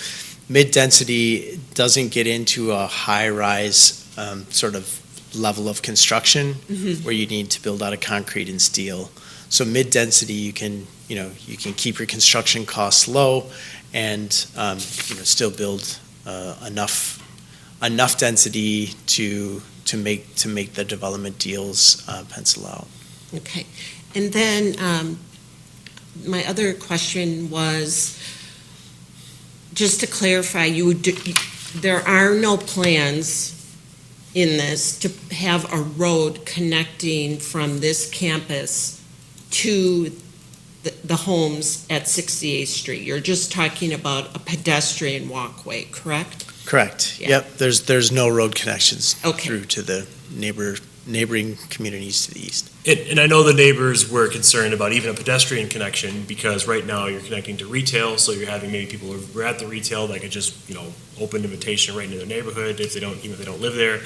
mid-density doesn't get into a high-rise sort of level of construction where you need to build out of concrete and steel. So mid-density, you can keep your construction costs low and still build enough density to make the development deals pencil out. Okay. And then my other question was, just to clarify, there are no plans in this to have a road connecting from this campus to the homes at 68th Street. You're just talking about a pedestrian walkway, correct? Correct. Yeah. Yep. There's no road connections Okay. through to the neighboring communities to the east. And I know the neighbors were concerned about even a pedestrian connection, because right now you're connecting to retail, so you're having maybe people who are at the retail that could just, open invitation right into their neighborhood if they don't live there.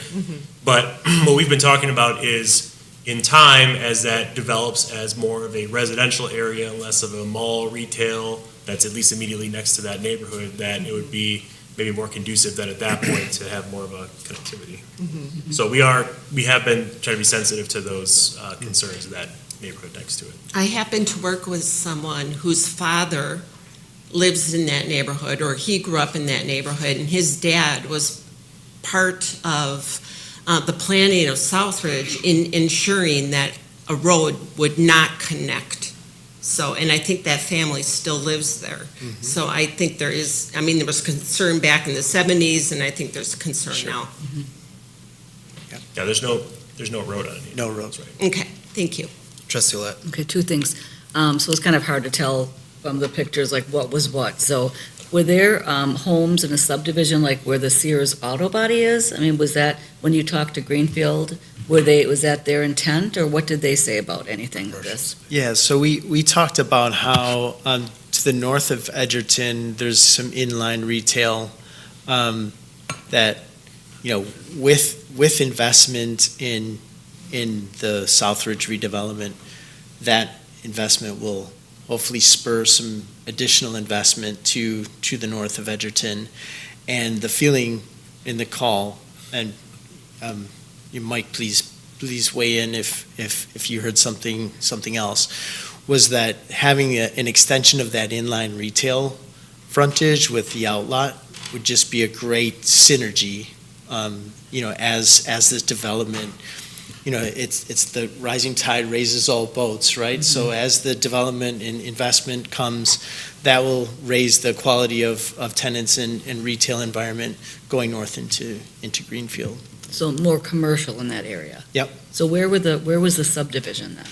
But what we've been talking about is, in time, as that develops as more of a residential area, less of a mall retail that's at least immediately next to that neighborhood, that it would be maybe more conducive then at that point to have more of a connectivity. So we have been trying to be sensitive to those concerns of that neighborhood next to it. I happen to work with someone whose father lives in that neighborhood, or he grew up in that neighborhood, and his dad was part of the planning of Southridge in ensuring that a road would not connect. So, and I think that family still lives there. So I think there is, I mean, there was concern back in the 70s, and I think there's concern now. Yeah, there's no road on it. No roads. Okay, thank you. Trustee Olet. Okay, two things. So it's kind of hard to tell from the pictures, like what was what. So were there homes in a subdivision like where the Sears Auto Body is? I mean, was that, when you talked to Greenfield, was that their intent, or what did they say about anything of this? Yeah, so we talked about how to the north of Edgerton, there's some inline retail that, you know, with investment in the Southridge redevelopment, that investment will hopefully spur some additional investment to the north of Edgerton. And the feeling in the call, and you might please weigh in if you heard something else, was that having an extension of that inline retail frontage with the outlot would just be a great synergy, you know, as this development, you know, it's the rising tide raises all boats, right? So as the development and investment comes, that will raise the quality of tenants and retail environment going north into Greenfield. So more commercial in that area? Yep. So where was the subdivision then?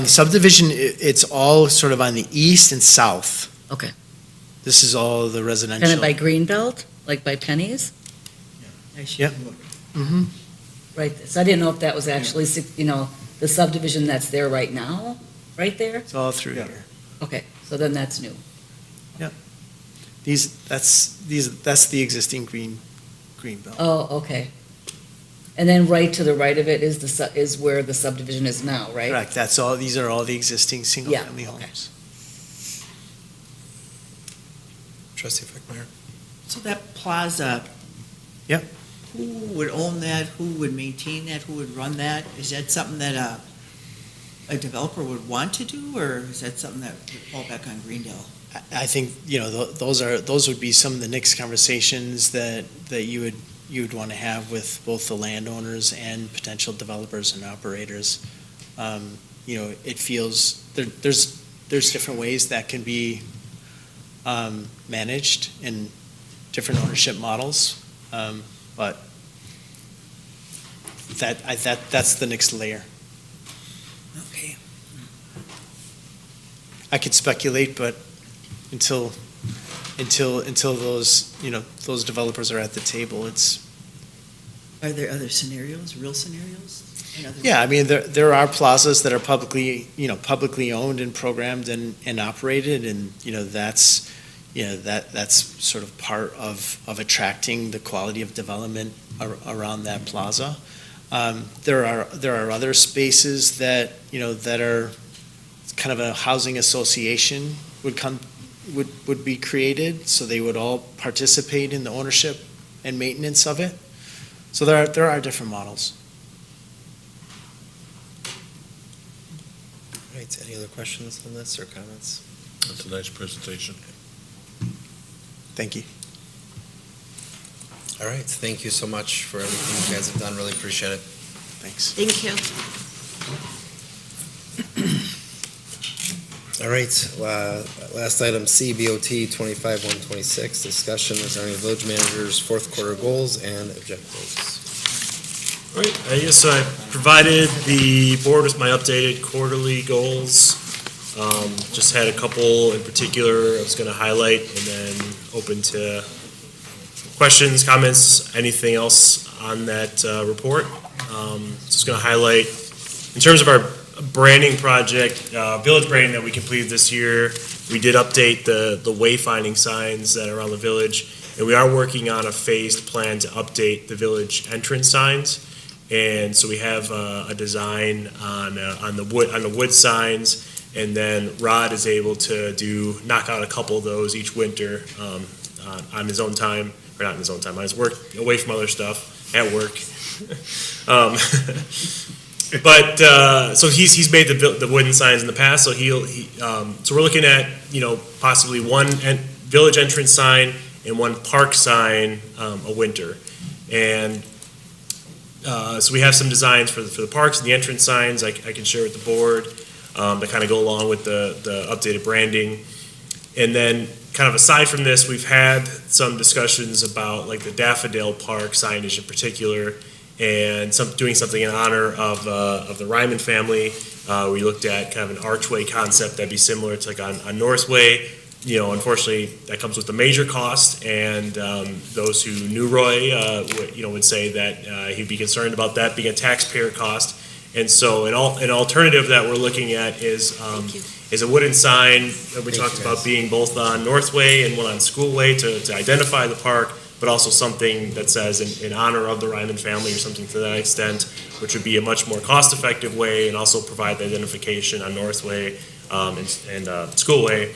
The subdivision, it's all sort of on the east and south. Okay. This is all the residential. Kind of by Greenbelt, like by Penny's? Yep. Mm-hmm. Right, so I didn't know if that was actually, you know, the subdivision that's there right now, right there? It's all through here. Okay, so then that's new. That's the existing green belt. Oh, okay. And then right to the right of it is where the subdivision is now, right? Correct, these are all the existing single-family Yeah, okay. homes. Trustee Fickmeyer. So that plaza. Yep. Who would own that? Who would maintain that? Who would run that? Is that something that a developer would want to do, or is that something that would fall back on Greendale? I think, you know, those would be some of the next conversations that you would want to have with both the landowners and potential developers and operators. You know, it feels, there's different ways that can be managed in different ownership models, but that's the next layer. Okay. I could speculate, but until those, you know, those developers are at the table, Are there other scenarios, real scenarios? yeah, I mean, there are plazas that are publicly owned and programmed and operated, and, you know, that's sort of part of attracting the quality of development around that plaza. There are other spaces that, you know, that are kind of a housing association would be created, so they would all participate in the ownership and maintenance of it. So there are different models. All right, any other questions on this or comments? That's a nice presentation. Thank you. All right, thank you so much for everything you guys have done, really appreciate it. Thanks. Thank you. All right, last item, CBOT 25-126, discussion regarding village manager's fourth quarter goals and objectives. All right, I guess I provided the board with my updated quarterly goals. Just had a couple in particular I was going to highlight, and then open to questions, comments, anything else on that report. Just going to highlight, in terms of our branding project, village branding that we completed this year, we did update the wayfinding signs that are around the village, and we are working on a phased plan to update the village entrance signs. And so we have a design on the wood signs, and then Rod is able to knock out a couple of those each winter on his own time, or not in his own time, on his work, away from other stuff, at work. But so he's made the wooden signs in the past, so so we're looking at, you know, possibly one village entrance sign and one park sign a winter. And So we have some designs for the parks and the entrance signs I can share with the board that kind of go along with the updated branding. And then kind of aside from this, we've had some discussions about like the Daffodil Park signage in particular and doing something in honor of the Ryman family. We looked at kind of an archway concept that'd be similar to like on Northway. You know, unfortunately, that comes with a major cost, and those who knew Roy, would say that he'd be concerned about that being a taxpayer cost. And so an alternative that we're looking at is a wooden sign that we talked about being both on Northway and one on Schoolway to identify the park, but also something that says in honor of the Ryman family or something to that extent, which would be a much more cost-effective way and also provide the identification on Northway and Schoolway.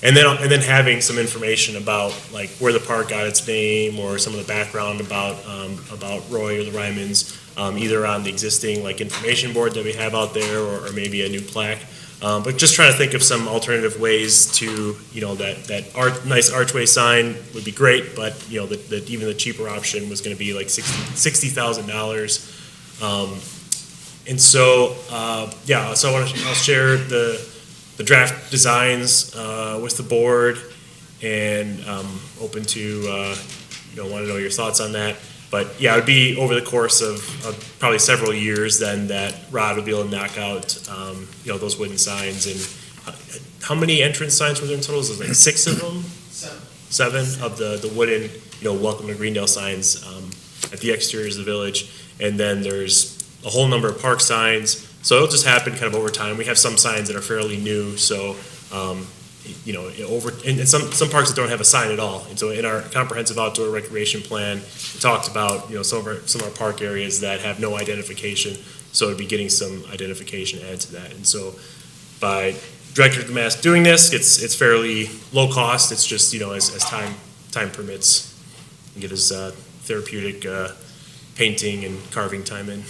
And then having some information about like where the park got its name or some of the background about Roy or the Rymans, either on the existing like information board that we have out there or maybe a new plaque. But just trying to think of some alternative ways to, that nice archway sign would be great, but even the cheaper option was going to be like $60,000. And so so I'll share the draft designs with the board, and open to want to know your thoughts on that. But yeah, it would be over the course of probably several years then that Rod would be able to knock out those wooden signs. And how many entrance signs were there in total? Was it like 6 of them? Seven of the wooden welcome to Greendale signs at the exteriors of the village. And then there's a whole number of park signs. So it'll just happen kind of over time. We have some signs that are fairly new, so and some parks that don't have a sign at all. And so in our comprehensive outdoor recreation plan, we talked about some of our park areas that have no identification. So it'd be getting some identification added to that. And so by Director of the Mass doing this, it's fairly low cost. It's just as time permits, and get his therapeutic painting and carving time in.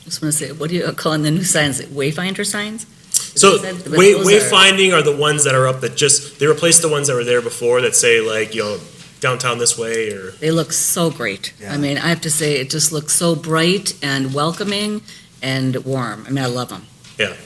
Just want to say, what do you call the new signs? Wayfinder signs? So Those wayfinding are the ones that are up that they replaced the ones that were there before that say like, downtown this way or. They look so great. Yeah. I mean, I have to say, it just looks so bright and welcoming and warm. I mean, I love them. Yeah.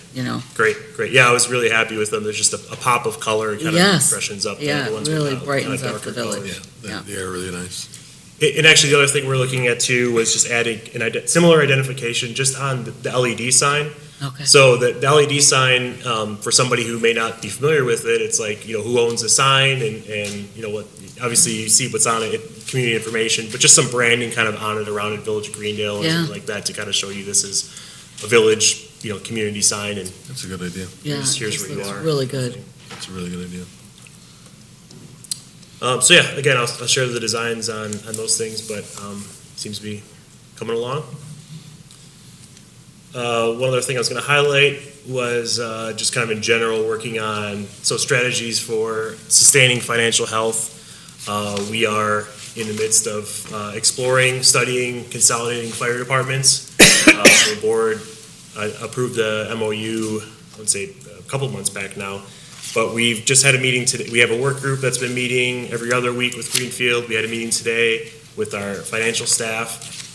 Great. Yeah, I was really happy with them. There's just a pop of color and kind of freshens up. Yeah, the ones really with brightens kind of up the darker village. color. They are really nice. And actually, the other thing we're looking at too was just adding similar identification just on the LED sign. Okay. So the LED sign, for somebody who may not be familiar with it, it's like, who owns the sign and what, obviously you see what's on it, community information, but just some branding kind of on it, around it, Village of Greendale and something like that to kind of show you this is a village, community sign and. That's a good idea. Yeah, Here's where you looks are. really good. That's a really good idea. So yeah, again, I'll share the designs on those things, but seems to be coming along. One other thing I was going to highlight was just kind of in general working on strategies for sustaining financial health. We are in the midst of exploring, studying, consolidating fire departments. The board approved the MOU, I would say a couple months back now. But we've just had a meeting today. We have a work group that's been meeting every other week with Greenfield. We had a meeting today with our financial staff,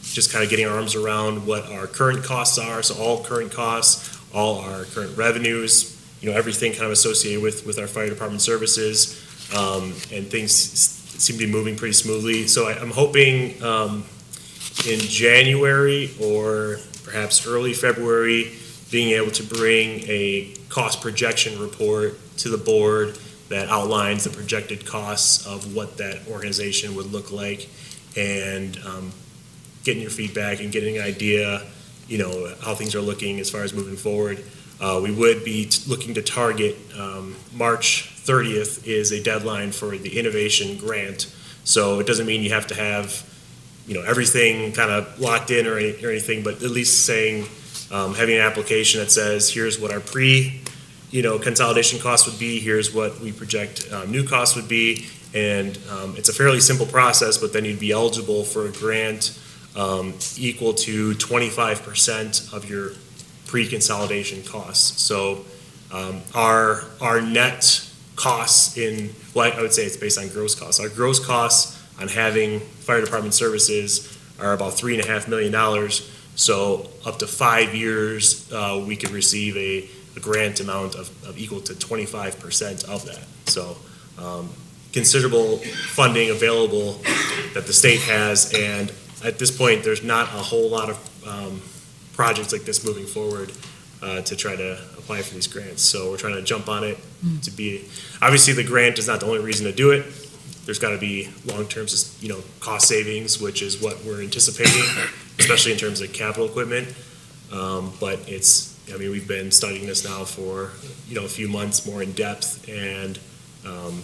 just kind of getting our arms around what our current costs are. So all current costs, all our current revenues, everything kind of associated with our fire department services, and things seem to be moving pretty smoothly. So I'm hoping in January or perhaps early February, being able to bring a cost projection report to the board that outlines the projected costs of what that organization would look like, and getting your feedback and getting an idea, how things are looking as far as moving forward. We would be looking to target March 30th is a deadline for the innovation grant. So it doesn't mean you have to have everything kind of locked in or anything, but at least saying, having an application that says, here's what our consolidation costs would be, here's what we project new costs would be, and it's a fairly simple process, but then you'd be eligible for a grant equal to 25% of your pre-consolidation costs. So our net costs I would say it's based on gross costs. Our gross costs on having fire department services are about $3.5 million. So up to 5 years, we could receive a grant amount of equal to 25% of that. So considerable funding available that the state has, and at this point, there's not a whole lot of projects like this moving forward to try to apply for these grants. So we're trying to jump on it to be, obviously the grant is not the only reason to do it. There's got to be long-term, cost savings, which is what we're anticipating, especially in terms of capital equipment. But we've been studying this now for, a few months more in depth, and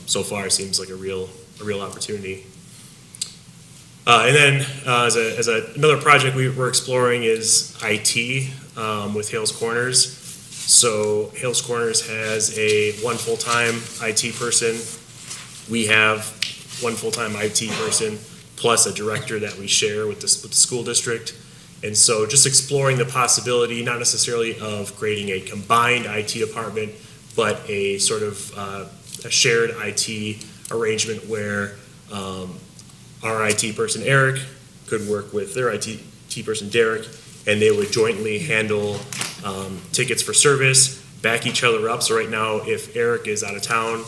so far it seems like a real opportunity. And then as another project we're exploring is IT with Hales Corners. So Hales Corners has one full-time IT person. We have one full-time IT person plus a director that we share with the school district. And so just exploring the possibility, not necessarily of creating a combined IT department, but a sort of a shared IT arrangement where our IT person, Eric, could work with their IT person, Derek, and they would jointly handle tickets for service, back each other up. So right now, if Eric is out of town,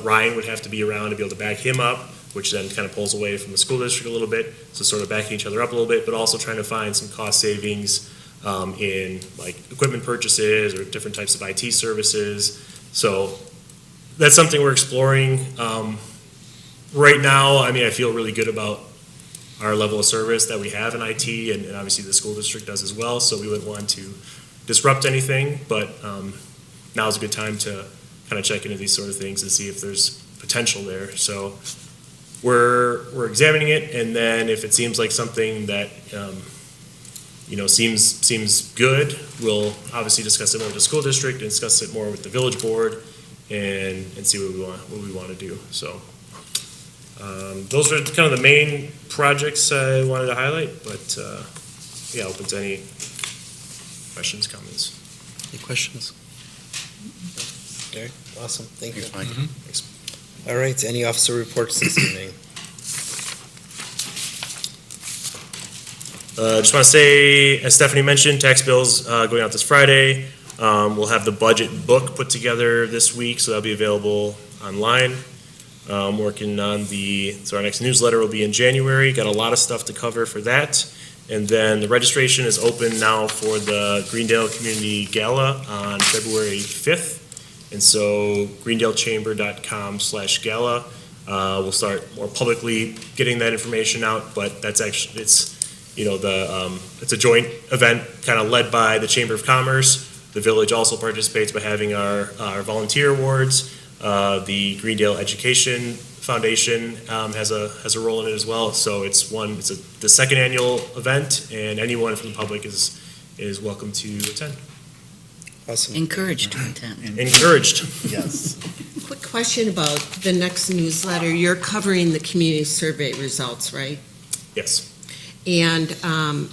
Ryan would have to be around to be able to back him up, which then kind of pulls away from the school district a little bit. So sort of backing each other up a little bit, but also trying to find some cost savings in like equipment purchases or different types of IT services. So that's something we're exploring. Right now, I feel really good about our level of service that we have in IT, and obviously the school district does as well, so we wouldn't want to disrupt anything, but now is a good time to kind of check into these sort of things and see if there's potential there. So we're examining it, and then if it seems like something that seems good, we'll obviously discuss it more with the school district and discuss it more with the village board and see what we want to do. So those are kind of the main projects I wanted to highlight, but open to any questions, comments. Any questions? Okay, awesome, thank you. Thanks. All right, any officer reports this evening? Just want to say, as Stephanie mentioned, tax bills going out this Friday. We'll have the budget book put together this week, so that'll be available online. Working on our next newsletter will be in January. Got a lot of stuff to cover for that. And then the registration is open now for the Greendale Community Gala on February 5th. And so greendale.chamber.com/gala. We'll start more publicly getting that information out, but that's actually, it's a joint event kind of led by the Chamber of Commerce. The village also participates by having our volunteer awards. The Greendale Education Foundation has a role in it as well. So it's the second annual event, and anyone from the public is welcome to attend. Awesome. Encouraged to attend. Encouraged. Yes. Quick question about the next newsletter. You're covering the community survey results, right? Yes. And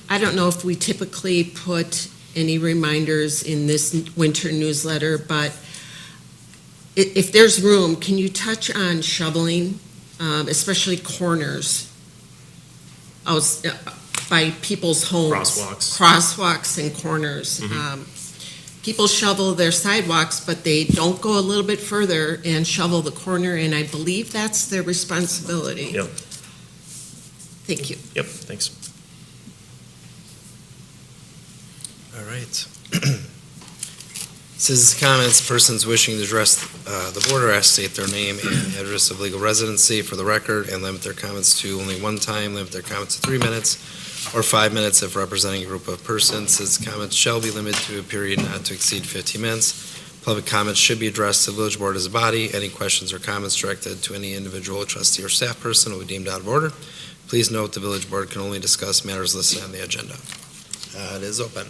I don't know if we typically put any reminders in this winter newsletter, but if there's room, can you touch on shoveling, especially corners by people's homes? Crosswalks and corners. Mm-hmm. People shovel their sidewalks, but they don't go a little bit further and shovel the corner, and I believe that's their responsibility. Yep. Thank you. Yep, thanks. All right. Citizens' comments, persons wishing to address the board are asked to state their name and address of legal residency for the record and limit their comments to only one time, limit their comments to 3 minutes or 5 minutes if representing a group of persons. Citizens' comments shall be limited to a period not to exceed 15 minutes. Public comments should be addressed to the village board as a body. Any questions or comments directed to any individual trustee or staff person will be deemed out of order. Please note the village board can only discuss matters listed on the agenda. It is open.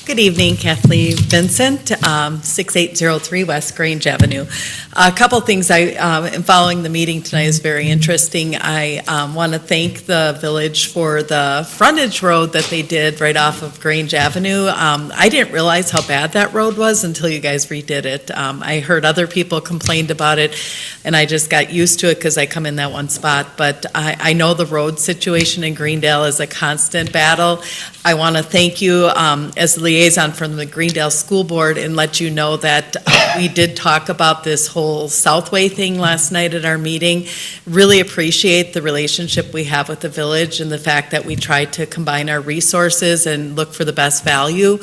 Good evening, Kathleen Vincent, 6803 West Grange Avenue. A couple things I am following the meeting tonight is very interesting. I want to thank the village for the frontage road that they did right off of Grange Avenue. I didn't realize how bad that road was until you guys redid it. I heard other people complained about it, and I just got used to it because I come in that one spot. But I know the road situation in Greendale is a constant battle. I want to thank you as the liaison from the Greendale School Board and let you know that we did talk about this whole Southway thing last night at our meeting. Really appreciate the relationship we have with the village and the fact that we try to combine our resources and look for the best value.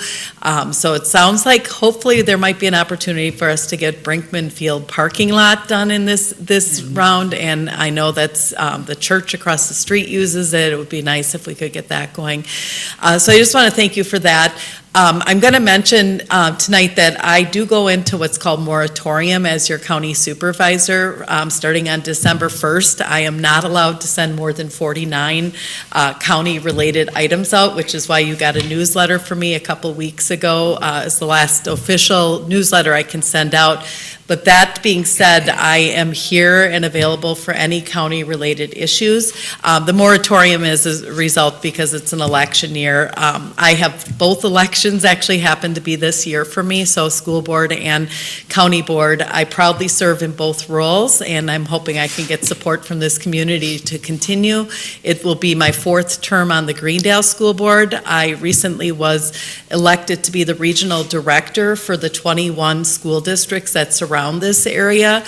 So it sounds like hopefully there might be an opportunity for us to get Brinkman Field parking lot done in this round. And I know that's the church across the street uses it. It would be nice if we could get that going. So I just want to thank you for that. I'm going to mention tonight that I do go into what's called moratorium as your county supervisor. Starting on December 1st, I am not allowed to send more than 49 county-related items out, which is why you got a newsletter from me a couple weeks ago. It's the last official newsletter I can send out. But that being said, I am here and available for any county-related issues. The moratorium is a result because it's an election year. I have both elections actually happen to be this year for me, so school board and county board. I proudly serve in both roles, and I'm hoping I can get support from this community to continue. It will be my 4th term on the Greendale School Board. I recently was elected to be the regional director for the 21 school districts that surround this area.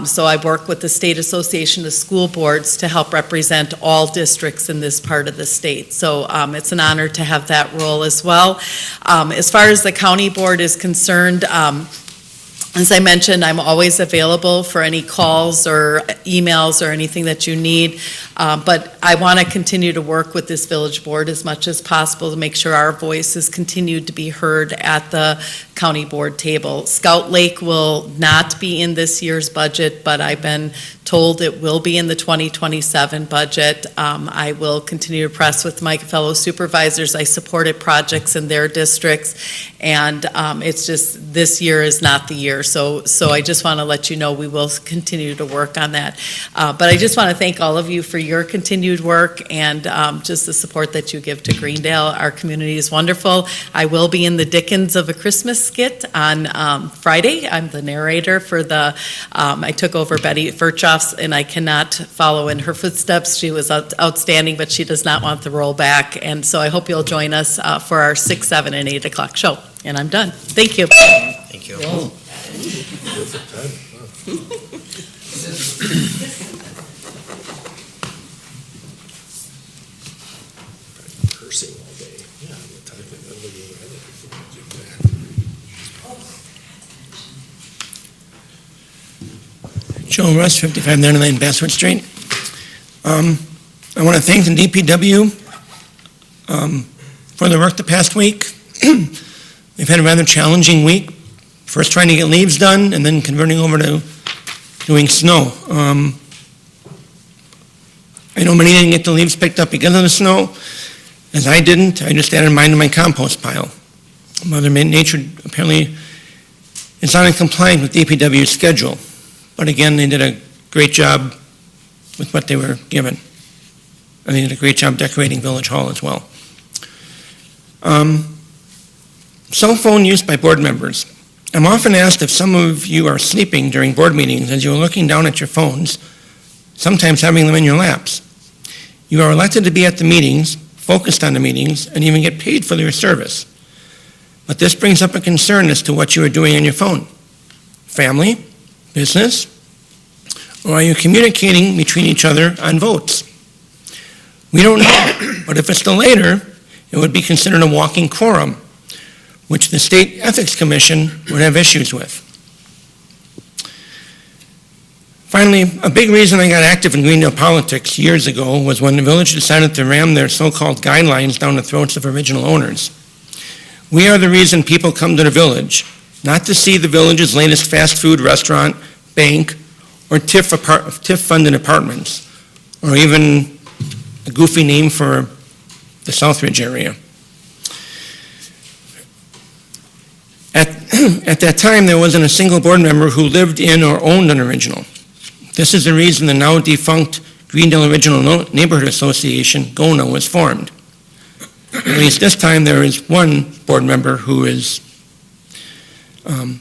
So I work with the State Association of School Boards to help represent all districts in this part of the state. So it's an honor to have that role as well. As far as the county board is concerned, as I mentioned, I'm always available for any calls or emails or anything that you need. But I want to continue to work with this village board as much as possible to make sure our voices continue to be heard at the county board table. Scout Lake will not be in this year's budget, but I've been told it will be in the 2027 budget. I will continue to press with my fellow supervisors. I supported projects in their districts, and it's just this year is not the year. So I just want to let you know we will continue to work on that. But I just want to thank all of you for your continued work and just the support that you give to Greendale. Our community is wonderful. I will be in the Dickens of a Christmas skit on Friday. I'm the narrator for the, I took over Betty Furchoff's, and I cannot follow in her footsteps. She was outstanding, but she does not want the role back. And so I hope you'll join us for our 6, 7, and 8 o'clock show. And I'm done. Thank you. Thank you. Cursing all day. Yeah, the type of nobody ever had it before. Joe Russ, 5599 Basswood Street. I want to thank the DPW for their work the past week. We've had a rather challenging week. First trying to get leaves done and then converting over to doing snow. I know many didn't get the leaves picked up because of the snow. As I didn't, I just added mine to my compost pile. Mother Nature apparently is not in compliance with DPW's schedule. But again, they did a great job with what they were given. And they did a great job decorating Village Hall as well. Cell phone use by board members. I'm often asked if some of you are sleeping during board meetings as you're looking down at your phones, sometimes having them in your laps. You are elected to be at the meetings, focused on the meetings, and even get paid for your service. But this brings up a concern as to what you are doing on your phone. Family, business, or are you communicating between each other on votes? We don't know, but if it's the later, it would be considered a walking quorum, which the State Ethics Commission would have issues with. Finally, a big reason I got active in Greendale politics years ago was when the village decided to ram their so-called guidelines down the throats of original owners. We are the reason people come to the village, not to see the village's latest fast food restaurant, bank, or TIF-funded apartments, or even a goofy name for the Southridge area. At that time, there wasn't a single board member who lived in or owned an original. This is the reason the now defunct Greendale Original Neighborhood Association, GONA, was formed. At least this time, there is one board member who is in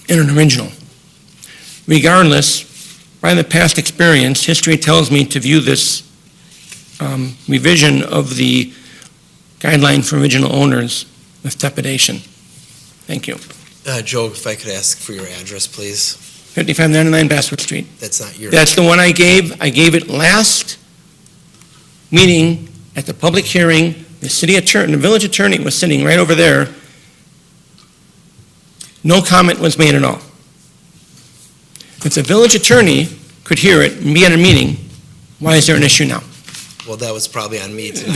an original. Regardless, by the past experience, history tells me to view this revision of the guideline for original owners with trepidation. Thank you. Joe, if I could ask for your address, please. 5599 Basswood Street. That's not your. That's the one I gave. I gave it last meeting at the public hearing. The city attorney, the village attorney was sitting right over there. No comment was made at all. If the village attorney could hear it and be at a meeting, why is there an issue now? Well, that was probably on me too.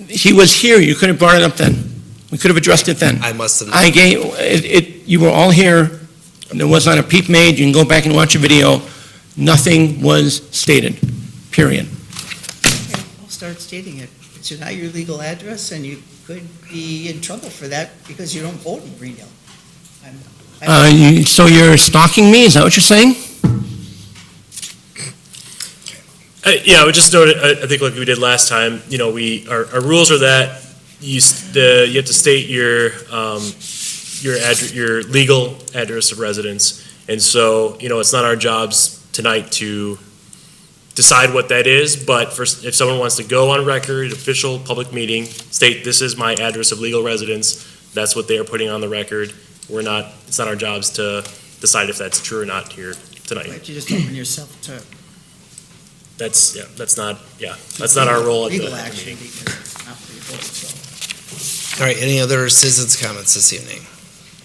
He was here. You could have brought it up then. We could have addressed it then. I must have. I gave, you were all here. There was not a peep made. You can go back and watch a video. Nothing was stated, period. Okay, I'll start stating it. It's not your legal address, and you could be in trouble for that because you don't vote in Greendale. So you're stalking me? Is that what you're saying? Yeah, I would just note, I think like we did last time, our rules are that you have to state your legal address of residence. And so, it's not our jobs tonight to decide what that is, but if someone wants to go on record, official public meeting, state this is my address of legal residence, that's what they are putting on the record. It's not our jobs to decide if that's true or not here tonight. But you just open yourself to That's not our role at the legal action meeting. because it's not for your vote, so. All right, any other citizens' comments this evening?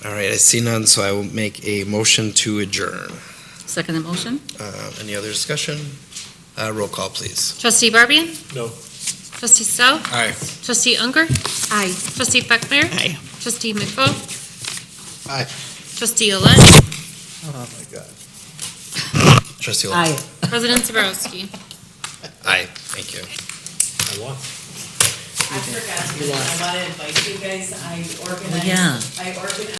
All right, I see none, so I will make a motion to adjourn. Second the motion? Any other discussion? Roll call, please. Trustee Barbian? No. Trustee Stout? Aye. Trustee Unger? Aye. Trustee Beckmeyer? Aye. Trustee McFall? Aye. Trustee Olet? Oh, my God. Trustee Lau. Aye. President Zaborowski? Aye, thank you. I won. I forgot to, I want to invite you guys, I organized. Yeah. I organized